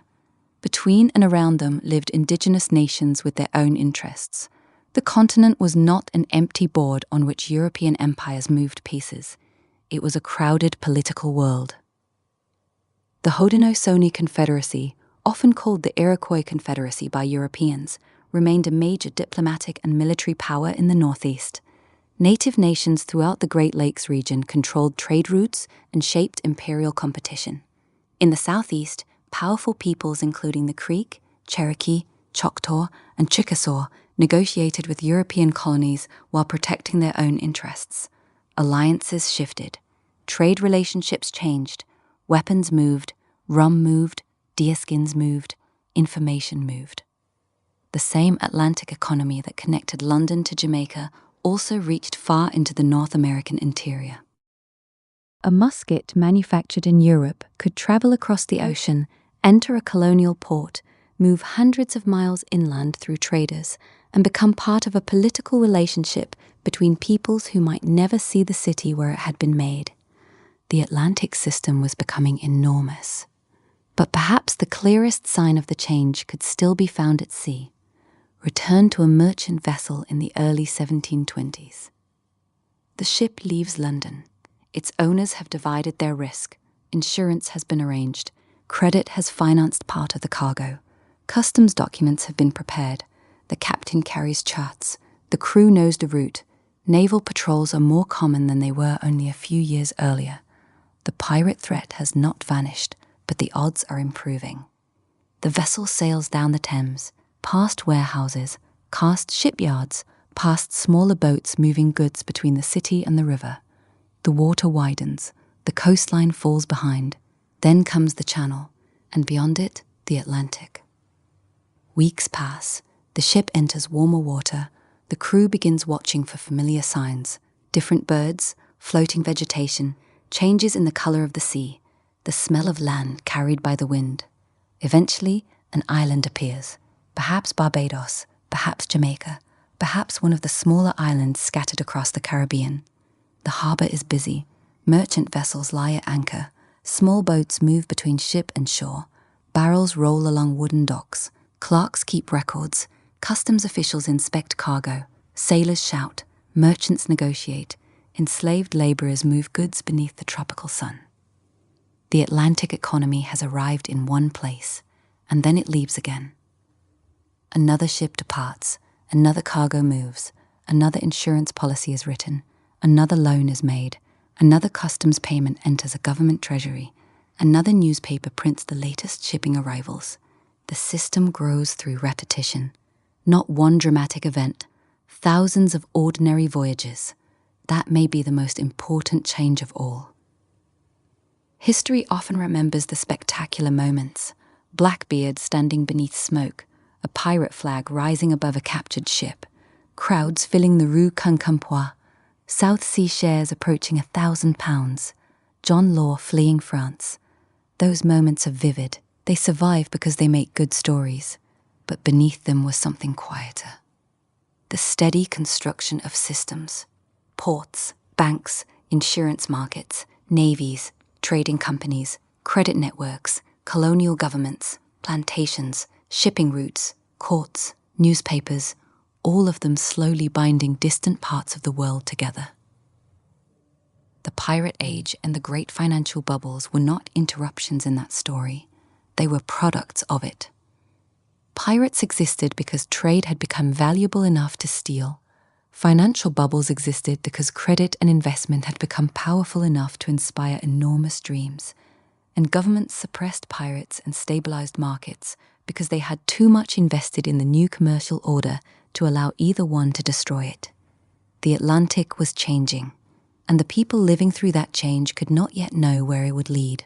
Between and around them lived indigenous nations with their own interests. The continent was not an empty board on which European empires moved pieces. It was a crowded political world. The Haudenosaunee Confederacy, often called the Iroquois Confederacy by Europeans, remained a major diplomatic and military power in the Northeast. Native nations throughout the Great Lakes region controlled trade routes and shaped imperial competition. In the Southeast, powerful peoples including the Creek, Cherokee, Choctaw, and Chickasaw negotiated with European colonies while protecting their own interests. Alliances shifted. Trade relationships changed. Weapons moved. Rum moved. Deerskins moved. Information moved. The same Atlantic economy that connected London to Jamaica also reached far into the North American interior. A musket manufactured in Europe could travel across the ocean, enter a colonial port, move hundreds of miles inland through traders, and become part of a political relationship between peoples who might never see the city where it had been made. The Atlantic system was becoming enormous. But perhaps the clearest sign of the change could still be found at sea. Return to a merchant vessel in the early 1720s. The ship leaves London. Its owners have divided their risk. Insurance has been arranged. Credit has financed part of the cargo. Customs documents have been prepared. The captain carries charts. The crew knows the route. Naval patrols are more common than they were only a few years earlier. The pirate threat has not vanished, but the odds are improving. The vessel sails down the Thames, past warehouses, past shipyards, past smaller boats moving goods between the city and the river. The water widens, the coastline falls behind, then comes the Channel, and beyond it, the Atlantic. Weeks pass, the ship enters warmer water, the crew begins watching for familiar signs, different birds, floating vegetation, changes in the color of the sea, the smell of land carried by the wind. Eventually, an island appears. Perhaps Barbados, perhaps Jamaica, perhaps one of the smaller islands scattered across the Caribbean. The harbor is busy. Merchant vessels lie at anchor. Small boats move between ship and shore. Barrels roll along wooden docks. Clerks keep records. Customs officials inspect cargo. Sailors shout. Merchants negotiate. Enslaved laborers move goods beneath the tropical sun. The Atlantic economy has arrived in one place, and then it leaves again. Another ship departs, another cargo moves, another insurance policy is written, another loan is made, another customs payment enters a government treasury, another newspaper prints the latest shipping arrivals. The system grows through repetition. Not one dramatic event, thousands of ordinary voyages. That may be the most important change of all. History often remembers the spectacular moments. Blackbeard standing beneath smoke, a pirate flag rising above a captured ship, crowds filling the Rue Quincampoix, South Sea shares approaching £1,000, John Law fleeing France. Those moments are vivid. They survive because they make good stories, but beneath them was something quieter. The steady construction of systems, ports, banks, insurance markets, navies, trading companies, credit networks, colonial governments, plantations, shipping routes, courts, newspapers, all of them slowly binding distant parts of the world together. The Pirate Age and the great financial bubbles were not interruptions in that story. They were products of it. Pirates existed because trade had become valuable enough to steal. Financial bubbles existed because credit and investment had become powerful enough to inspire enormous dreams. And governments suppressed pirates and stabilized markets because they had too much invested in the new commercial order to allow either one to destroy it. The Atlantic was changing, and the people living through that change could not yet know where it would lead.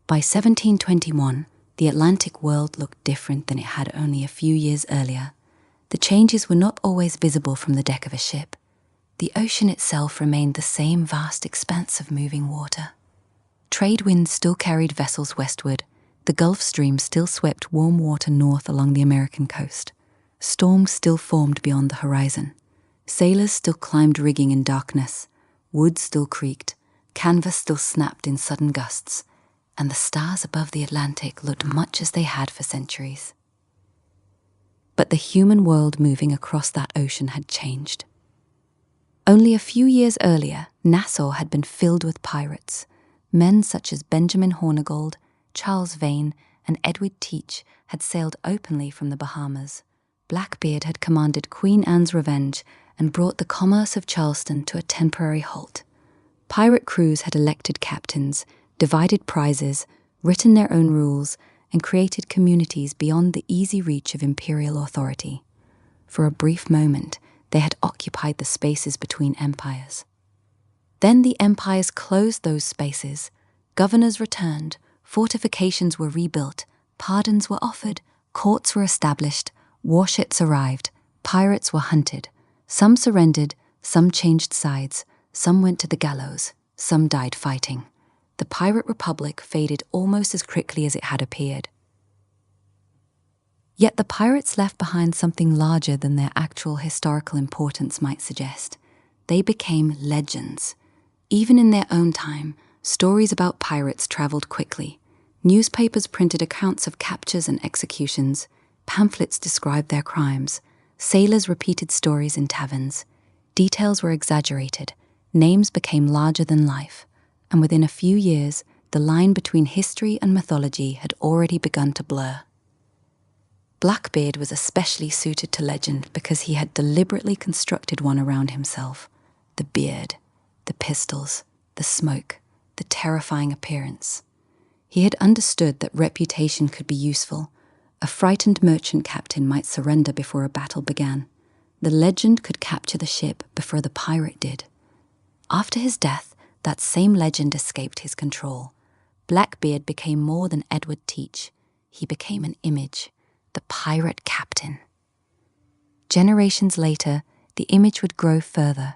By 1721, the Atlantic world looked different than it had only a few years earlier. The changes were not always visible from the deck of a ship. The ocean itself remained the same vast expanse of moving water. Trade winds still carried vessels westward. The Gulf Stream still swept warm water north along the American coast. Storms still formed beyond the horizon. Sailors still climbed rigging in darkness. Wood still creaked. Canvas still snapped in sudden gusts. and the stars above the Atlantic looked much as they had for centuries. But the human world moving across that ocean had changed. Only a few years earlier, Nassau had been filled with pirates. Men such as Benjamin Hornigold, Charles Vane, and Edward Teach had sailed openly from the Bahamas. Blackbeard had commanded Queen Anne's Revenge and brought the commerce of Charleston to a temporary halt. Pirate crews had elected captains, divided prizes, written their own rules, and created communities beyond the easy reach of imperial authority. For a brief moment, they had occupied the spaces between empires. Then the empires closed those spaces, governors returned, fortifications were rebuilt, pardons were offered, courts were established, warships arrived, pirates were hunted. Some surrendered, some changed sides, some went to the gallows, some died fighting. The pirate republic faded almost as quickly as it had appeared. Yet the pirates left behind something larger than their actual historical importance might suggest. They became legends. Even in their own time, stories about pirates traveled quickly. Newspapers printed accounts of captures and executions. Pamphlets described their crimes. Sailors repeated stories in taverns. Details were exaggerated. Names became larger than life. And within a few years, the line between history and mythology had already begun to blur. Blackbeard was especially suited to legend because he had deliberately constructed one around himself. The beard, the pistols, the smoke, the terrifying appearance. He had understood that reputation could be useful. A frightened merchant captain might surrender before a battle began. The legend could capture the ship before the pirate did. After his death, that same legend escaped his control. Blackbeard became more than Edward Teach. He became an image, the pirate captain. Generations later, the image would grow further.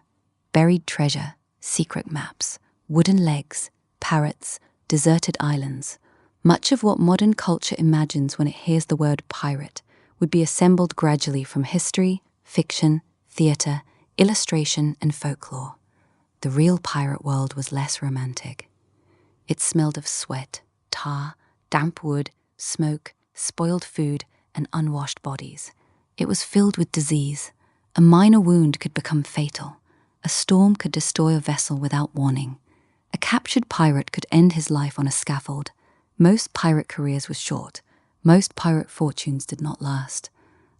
Buried treasure, secret maps, wooden legs, parrots, deserted islands. Much of what modern culture imagines when it hears the word pirate would be assembled gradually from history, fiction, theatre, illustration, and folklore. The real pirate world was less romantic. It smelled of sweat, tar, damp wood, smoke, spoiled food, and unwashed bodies. It was filled with disease. A minor wound could become fatal. A storm could destroy a vessel without warning. A captured pirate could end his life on a scaffold. Most pirate careers were short. Most pirate fortunes did not last.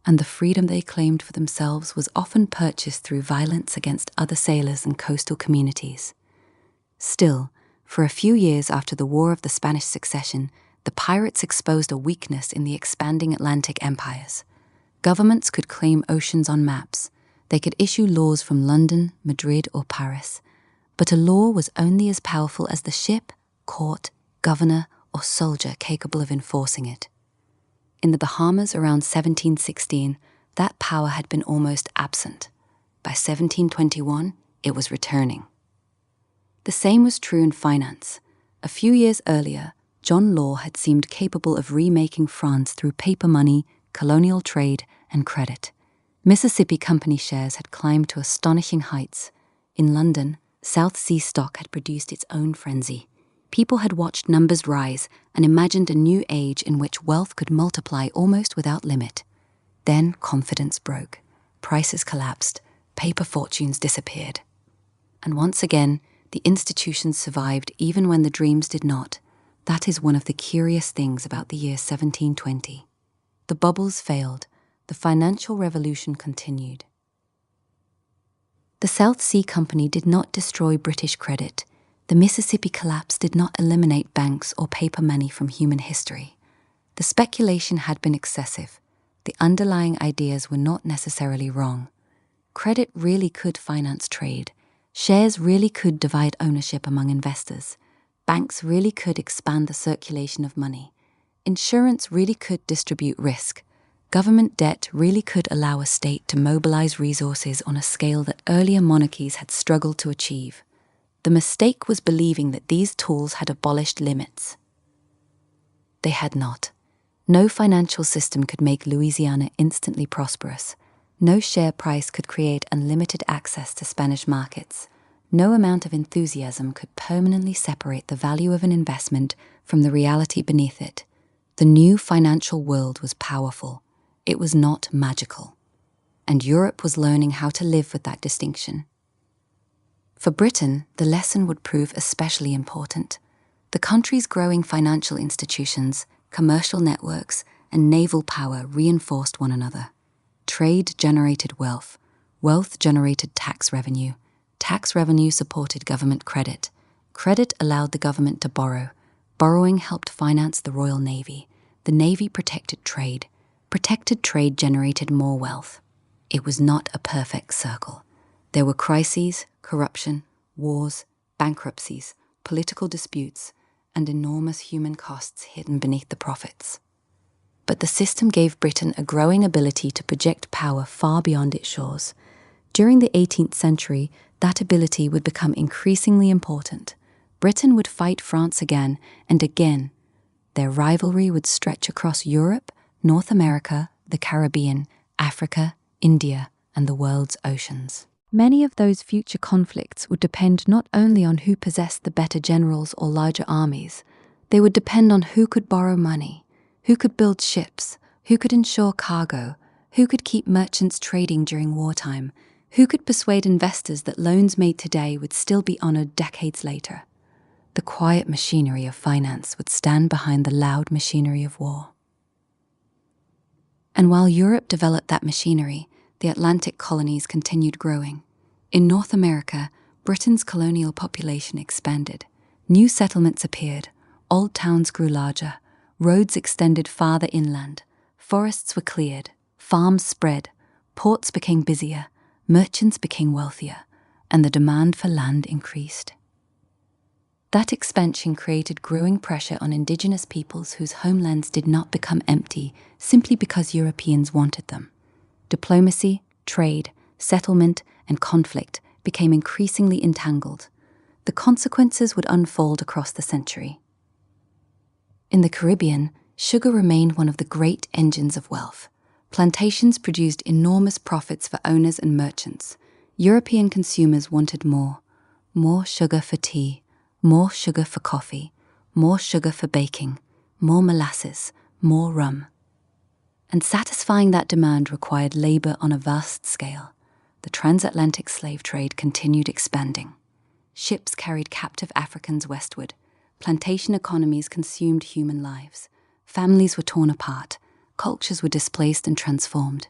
And the freedom they claimed for themselves was often purchased through violence against other sailors and coastal communities. Still, for a few years after the War of the Spanish Succession, the pirates exposed a weakness in the expanding Atlantic empires. Governments could claim oceans on maps. They could issue laws from London, Madrid, or Paris. But a law was only as powerful as the ship, court, governor, or soldier capable of enforcing it. In the Bahamas around 1716, that power had been almost absent. By 1721, it was returning. The same was true in finance. A few years earlier, John Law had seemed capable of remaking France through paper money, colonial trade, and credit. Mississippi Company shares had climbed to astonishing heights. In London, South Sea stock had produced its own frenzy. People had watched numbers rise and imagined a new age in which wealth could multiply almost without limit. Then confidence broke. Prices collapsed. Paper fortunes disappeared. And once again, the institutions survived even when the dreams did not. That is one of the curious things about the year 1720. The bubbles failed. The financial revolution continued. The South Sea Company did not destroy British credit. The Mississippi collapse did not eliminate banks or paper money from human history. The speculation had been excessive. The underlying ideas were not necessarily wrong. Credit really could finance trade. Shares really could divide ownership among investors. Banks really could expand the circulation of money. Insurance really could distribute risk. Government debt really could allow a state to mobilize resources on a scale that earlier monarchies had struggled to achieve. The mistake was believing that these tools had abolished limits. They had not. No financial system could make Louisiana instantly prosperous. No share price could create unlimited access to Spanish markets. No amount of enthusiasm could permanently separate the value of an investment from the reality beneath it. The new financial world was powerful. It was not magical. And Europe was learning how to live with that distinction. For Britain, the lesson would prove especially important. The country's growing financial institutions, commercial networks, and naval power reinforced one another. Trade generated wealth. Wealth generated tax revenue. Tax revenue supported government credit. Credit allowed the government to borrow. Borrowing helped finance the Royal Navy. The Navy protected trade. Protected trade generated more wealth. It was not a perfect circle. There were crises, corruption, wars, bankruptcies, political disputes, and enormous human costs hidden beneath the profits. But the system gave Britain a growing ability to project power far beyond its shores. During the 18th century, that ability would become increasingly important. Britain would fight France again and again. Their rivalry would stretch across Europe, North America, the Caribbean, Africa, India, and the world's oceans. Many of those future conflicts would depend not only on who possessed the better generals or larger armies, they would depend on who could borrow money, who could build ships, who could insure cargo, who could keep merchants trading during wartime, who could persuade investors that loans made today would still be honored decades later. The quiet machinery of finance would stand behind the loud machinery of war. And while Europe developed that machinery, the Atlantic colonies continued growing. In North America, Britain's colonial population expanded. New settlements appeared, old towns grew larger, roads extended farther inland, forests were cleared, farms spread, ports became busier, merchants became wealthier, and the demand for land increased. That expansion created growing pressure on indigenous peoples whose homelands did not become empty simply because Europeans wanted them. Diplomacy, trade, settlement, and conflict became increasingly entangled. The consequences would unfold across the century. In the Caribbean, sugar remained one of the great engines of wealth. Plantations produced enormous profits for owners and merchants. European consumers wanted more sugar for tea, more sugar for coffee, more sugar for baking, more molasses, more rum. And satisfying that demand required labor on a vast scale. The transatlantic slave trade continued expanding. Ships carried captive Africans westward. Plantation economies consumed human lives. Families were torn apart. Cultures were displaced and transformed.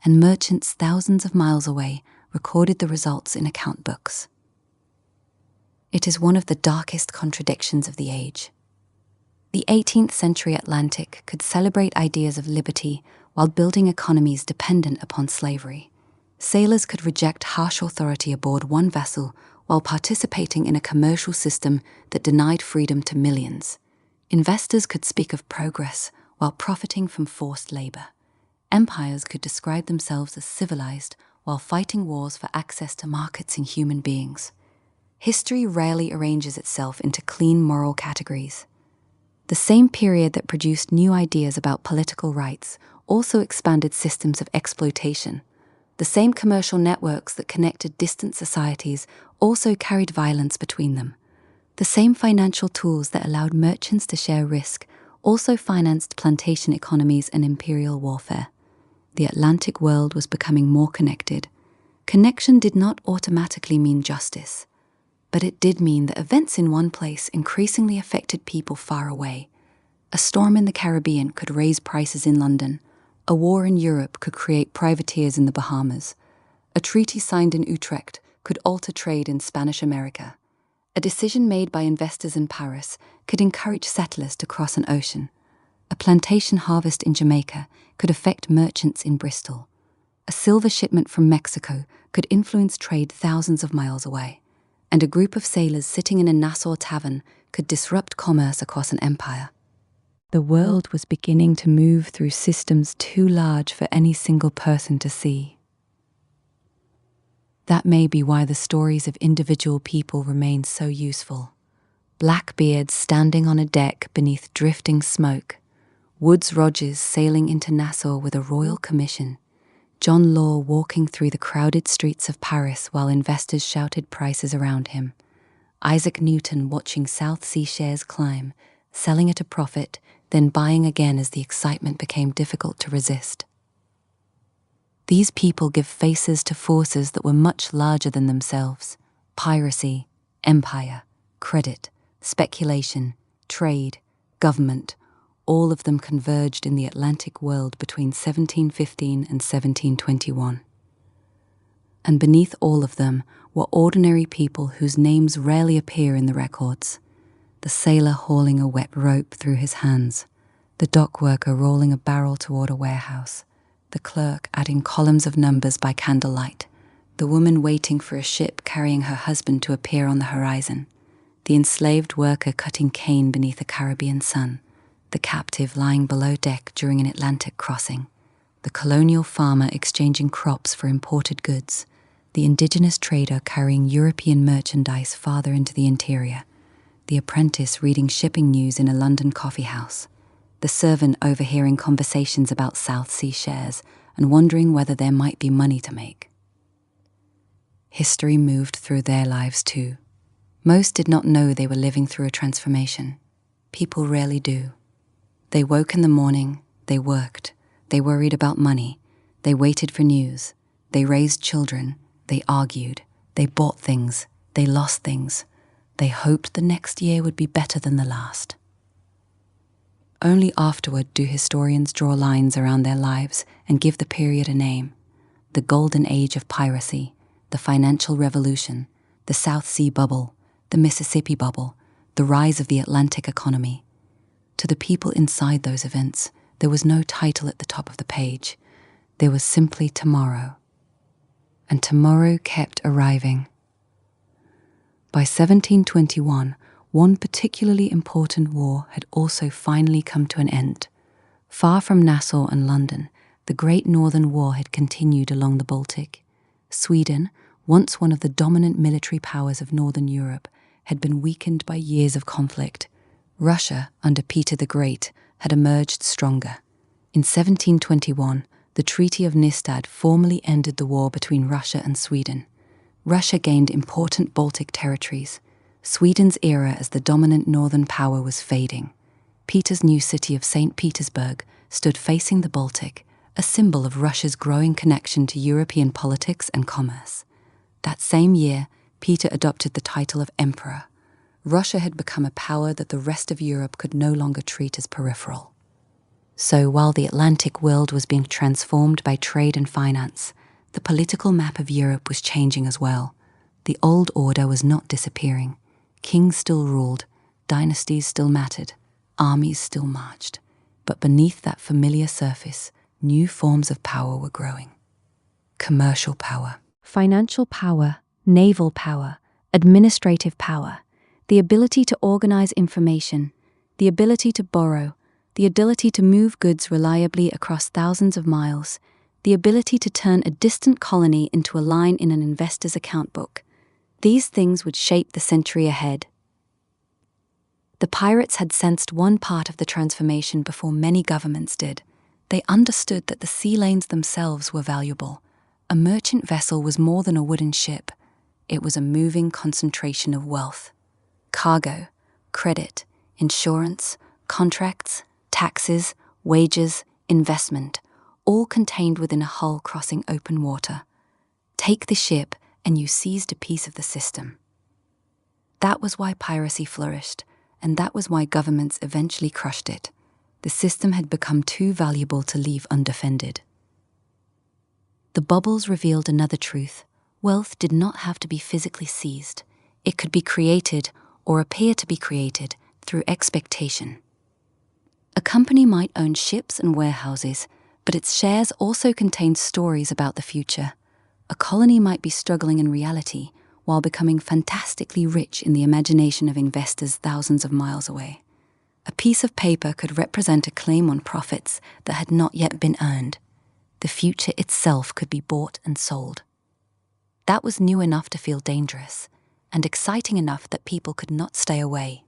And merchants thousands of miles away recorded the results in account books. It is one of the darkest contradictions of the age. The 18th century Atlantic could celebrate ideas of liberty while building economies dependent upon slavery. Sailors could reject harsh authority aboard one vessel while participating in a commercial system that denied freedom to millions. Investors could speak of progress while profiting from forced labor. Empires could describe themselves as civilized while fighting wars for access to markets and human beings. History rarely arranges itself into clean moral categories. The same period that produced new ideas about political rights also expanded systems of exploitation. The same commercial networks that connected distant societies also carried violence between them. The same financial tools that allowed merchants to share risk also financed plantation economies and imperial warfare. The Atlantic world was becoming more connected. Connection did not automatically mean justice, but it did mean that events in one place increasingly affected people far away. A storm in the Caribbean could raise prices in London. A war in Europe could create privateers in the Bahamas. A treaty signed in Utrecht could alter trade in Spanish America. A decision made by investors in Paris could encourage settlers to cross an ocean. A plantation harvest in Jamaica could affect merchants in Bristol. A silver shipment from Mexico could influence trade thousands of miles away. And a group of sailors sitting in a Nassau tavern could disrupt commerce across an empire. The world was beginning to move through systems too large for any single person to see. That may be why the stories of individual people remain so useful. Blackbeard standing on a deck beneath drifting smoke, Woodes Rogers sailing into Nassau with a royal commission, John Law walking through the crowded streets of Paris while investors shouted prices around him, Isaac Newton watching South Sea shares climb, selling at a profit, then buying again as the excitement became difficult to resist. These people give faces to forces that were much larger than themselves: piracy, empire, credit, speculation, trade, government. All of them converged in the Atlantic world between 1715 and 1721. And beneath all of them were ordinary people whose names rarely appear in the records: the sailor hauling a wet rope through his hands, the dock worker rolling a barrel toward a warehouse, the clerk adding columns of numbers by candlelight, the woman waiting for a ship carrying her husband to appear on the horizon, the enslaved worker cutting cane beneath a Caribbean sun, the captive lying below deck during an Atlantic crossing, the colonial farmer exchanging crops for imported goods, the indigenous trader carrying European merchandise farther into the interior, the apprentice reading shipping news in a London coffeehouse, the servant overhearing conversations about South Sea shares and wondering whether there might be money to make. History moved through their lives too. Most did not know they were living through a transformation. People rarely do. They woke in the morning, they worked, they worried about money, they waited for news, they raised children, they argued, they bought things, they lost things, they hoped the next year would be better than the last. Only afterward do historians draw lines around their lives and give the period a name: the Golden Age of Piracy, the Financial Revolution, the South Sea Bubble, the Mississippi Bubble, the rise of the Atlantic economy. To the people inside those events, there was no title at the top of the page. There was simply tomorrow. And tomorrow kept arriving. By 1721, one particularly important war had also finally come to an end. Far from Nassau and London, the Great Northern War had continued along the Baltic. Sweden, once one of the dominant military powers of Northern Europe, had been weakened by years of conflict. Russia, under Peter the Great, had emerged stronger. In 1721, the Treaty of Nystad formally ended the war between Russia and Sweden. Russia gained important Baltic territories. Sweden's era as the dominant northern power was fading. Peter's new city of St. Petersburg stood facing the Baltic, a symbol of Russia's growing connection to European politics and commerce. That same year, Peter adopted the title of Emperor. Russia had become a power that the rest of Europe could no longer treat as peripheral. So while the Atlantic world was being transformed by trade and finance, the political map of Europe was changing as well. The old order was not disappearing. Kings still ruled, dynasties still mattered, armies still marched. But beneath that familiar surface, new forms of power were growing. Commercial power, financial power, naval power, administrative power, the ability to organize information, the ability to borrow, the ability to move goods reliably across thousands of miles, the ability to turn a distant colony into a line in an investor's account book. These things would shape the century ahead. The pirates had sensed one part of the transformation before many governments did. They understood that the sea lanes themselves were valuable. A merchant vessel was more than a wooden ship. It was a moving concentration of wealth. Cargo, credit, insurance, contracts, taxes, wages, investment, all contained within a hull crossing open water. Take the ship, and you seized a piece of the system. That was why piracy flourished, and that was why governments eventually crushed it. The system had become too valuable to leave undefended. The bubbles revealed another truth. Wealth did not have to be physically seized. It could be created, or appear to be created, through expectation. A company might own ships and warehouses, but its shares also contained stories about the future. A colony might be struggling in reality, while becoming fantastically rich in the imagination of investors thousands of miles away. A piece of paper could represent a claim on profits that had not yet been earned. The future itself could be bought and sold. That was new enough to feel dangerous, and exciting enough that people could not stay away.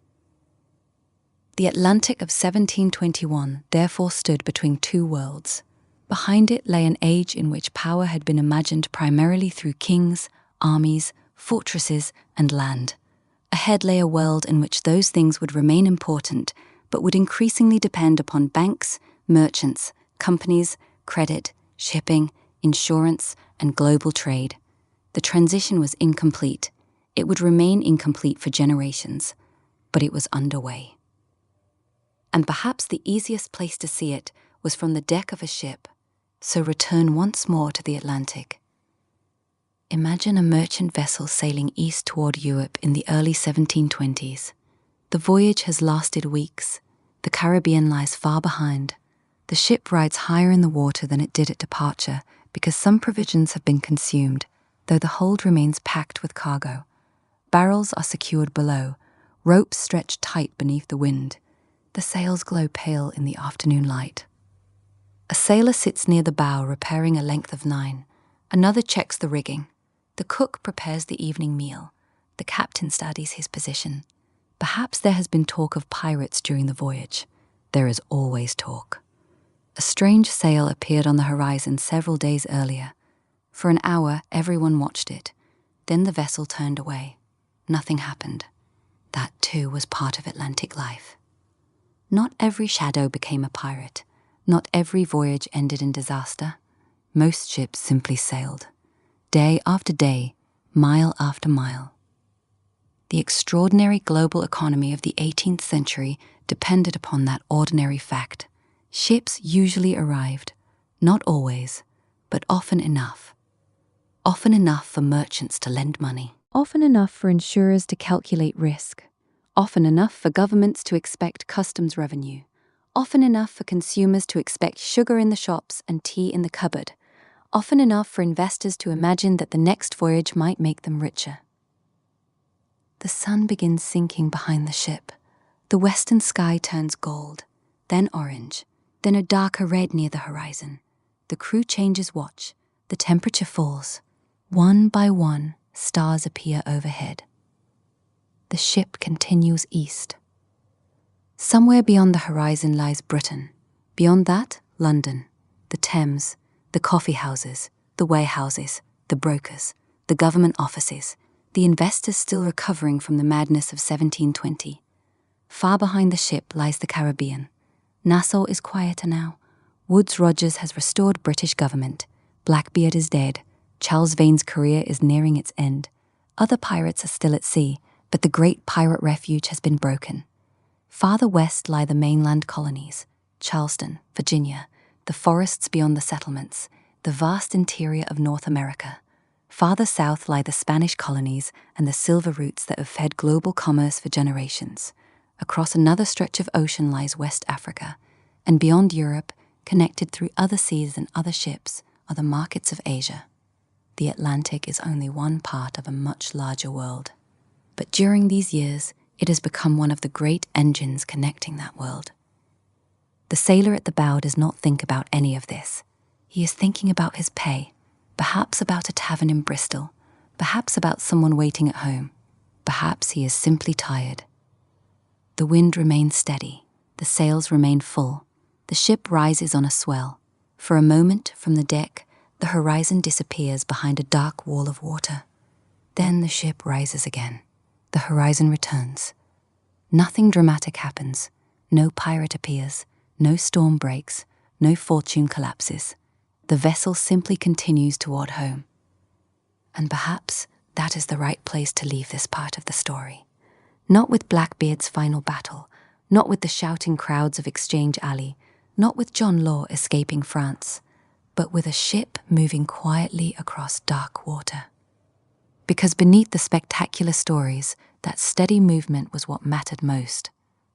The Atlantic of 1721 therefore stood between two worlds. Behind it lay an age in which power had been imagined primarily through kings, armies, fortresses, and land. Ahead lay a world in which those things would remain important, but would increasingly depend upon banks, merchants, companies, credit, shipping, insurance, and global trade. The transition was incomplete. It would remain incomplete for generations, but it was underway. And perhaps the easiest place to see it was from the deck of a ship, so return once more to the Atlantic. Imagine a merchant vessel sailing east toward Europe in the early 1720s. The voyage has lasted weeks. The Caribbean lies far behind. The ship rides higher in the water than it did at departure because some provisions have been consumed, though the hold remains packed with cargo. Barrels are secured below, ropes stretched tight beneath the wind. The sails glow pale in the afternoon light. A sailor sits near the bow repairing a length of 9. Another checks the rigging. The cook prepares the evening meal. The captain studies his position. Perhaps there has been talk of pirates during the voyage. There is always talk. A strange sail appeared on the horizon several days earlier. For an hour, everyone watched it. Then the vessel turned away. Nothing happened. That, too, was part of Atlantic life. Not every shadow became a pirate. Not every voyage ended in disaster. Most ships simply sailed. Day after day, mile after mile. The extraordinary global economy of the 18th century depended upon that ordinary fact. Ships usually arrived, not always, but often enough. Often enough for merchants to lend money. Often enough for insurers to calculate risk. Often enough for governments to expect customs revenue. Often enough for consumers to expect sugar in the shops and tea in the cupboard. Often enough for investors to imagine that the next voyage might make them richer. The sun begins sinking behind the ship. The western sky turns gold, then orange, then a darker red near the horizon. The crew changes watch. The temperature falls. One by one, stars appear overhead. The ship continues east. Somewhere beyond the horizon lies Britain. Beyond that, London, the Thames, the coffee houses, the warehouses, the brokers, the government offices, the investors still recovering from the madness of 1720. Far behind the ship lies the Caribbean. Nassau is quieter now. Woodes Rogers has restored British government. Blackbeard is dead. Charles Vane's career is nearing its end. Other pirates are still at sea, but the great pirate refuge has been broken. Farther west lie the mainland colonies, Charleston, Virginia, the forests beyond the settlements, the vast interior of North America. Farther south lie the Spanish colonies and the silver routes that have fed global commerce for generations. Across another stretch of ocean lies West Africa, and beyond Europe, connected through other seas and other ships, are the markets of Asia. The Atlantic is only one part of a much larger world. But during these years, it has become one of the great engines connecting that world. The sailor at the bow does not think about any of this. He is thinking about his pay, perhaps about a tavern in Bristol, perhaps about someone waiting at home. Perhaps he is simply tired. The wind remains steady. The sails remain full. The ship rises on a swell. For a moment, from the deck, the horizon disappears behind a dark wall of water. Then the ship rises again. The horizon returns. Nothing dramatic happens. No pirate appears. No storm breaks. No fortune collapses. The vessel simply continues toward home. And perhaps that is the right place to leave this part of the story. Not with Blackbeard's final battle, not with the shouting crowds of Exchange Alley, not with John Law escaping France, but with a ship moving quietly across dark water. Because beneath the spectacular stories, that steady movement was what mattered most.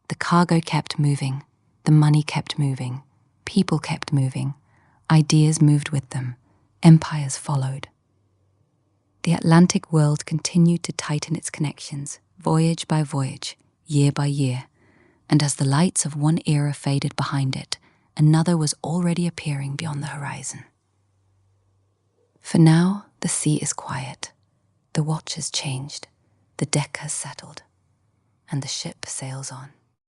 The cargo kept moving, the money kept moving, people kept moving, ideas moved with them, empires followed. The Atlantic world continued to tighten its connections, voyage by voyage, year by year, and as the lights of one era faded behind it, another was already appearing beyond the horizon. For now, the sea is quiet. The watch has changed, the deck has settled, and the ship sails on.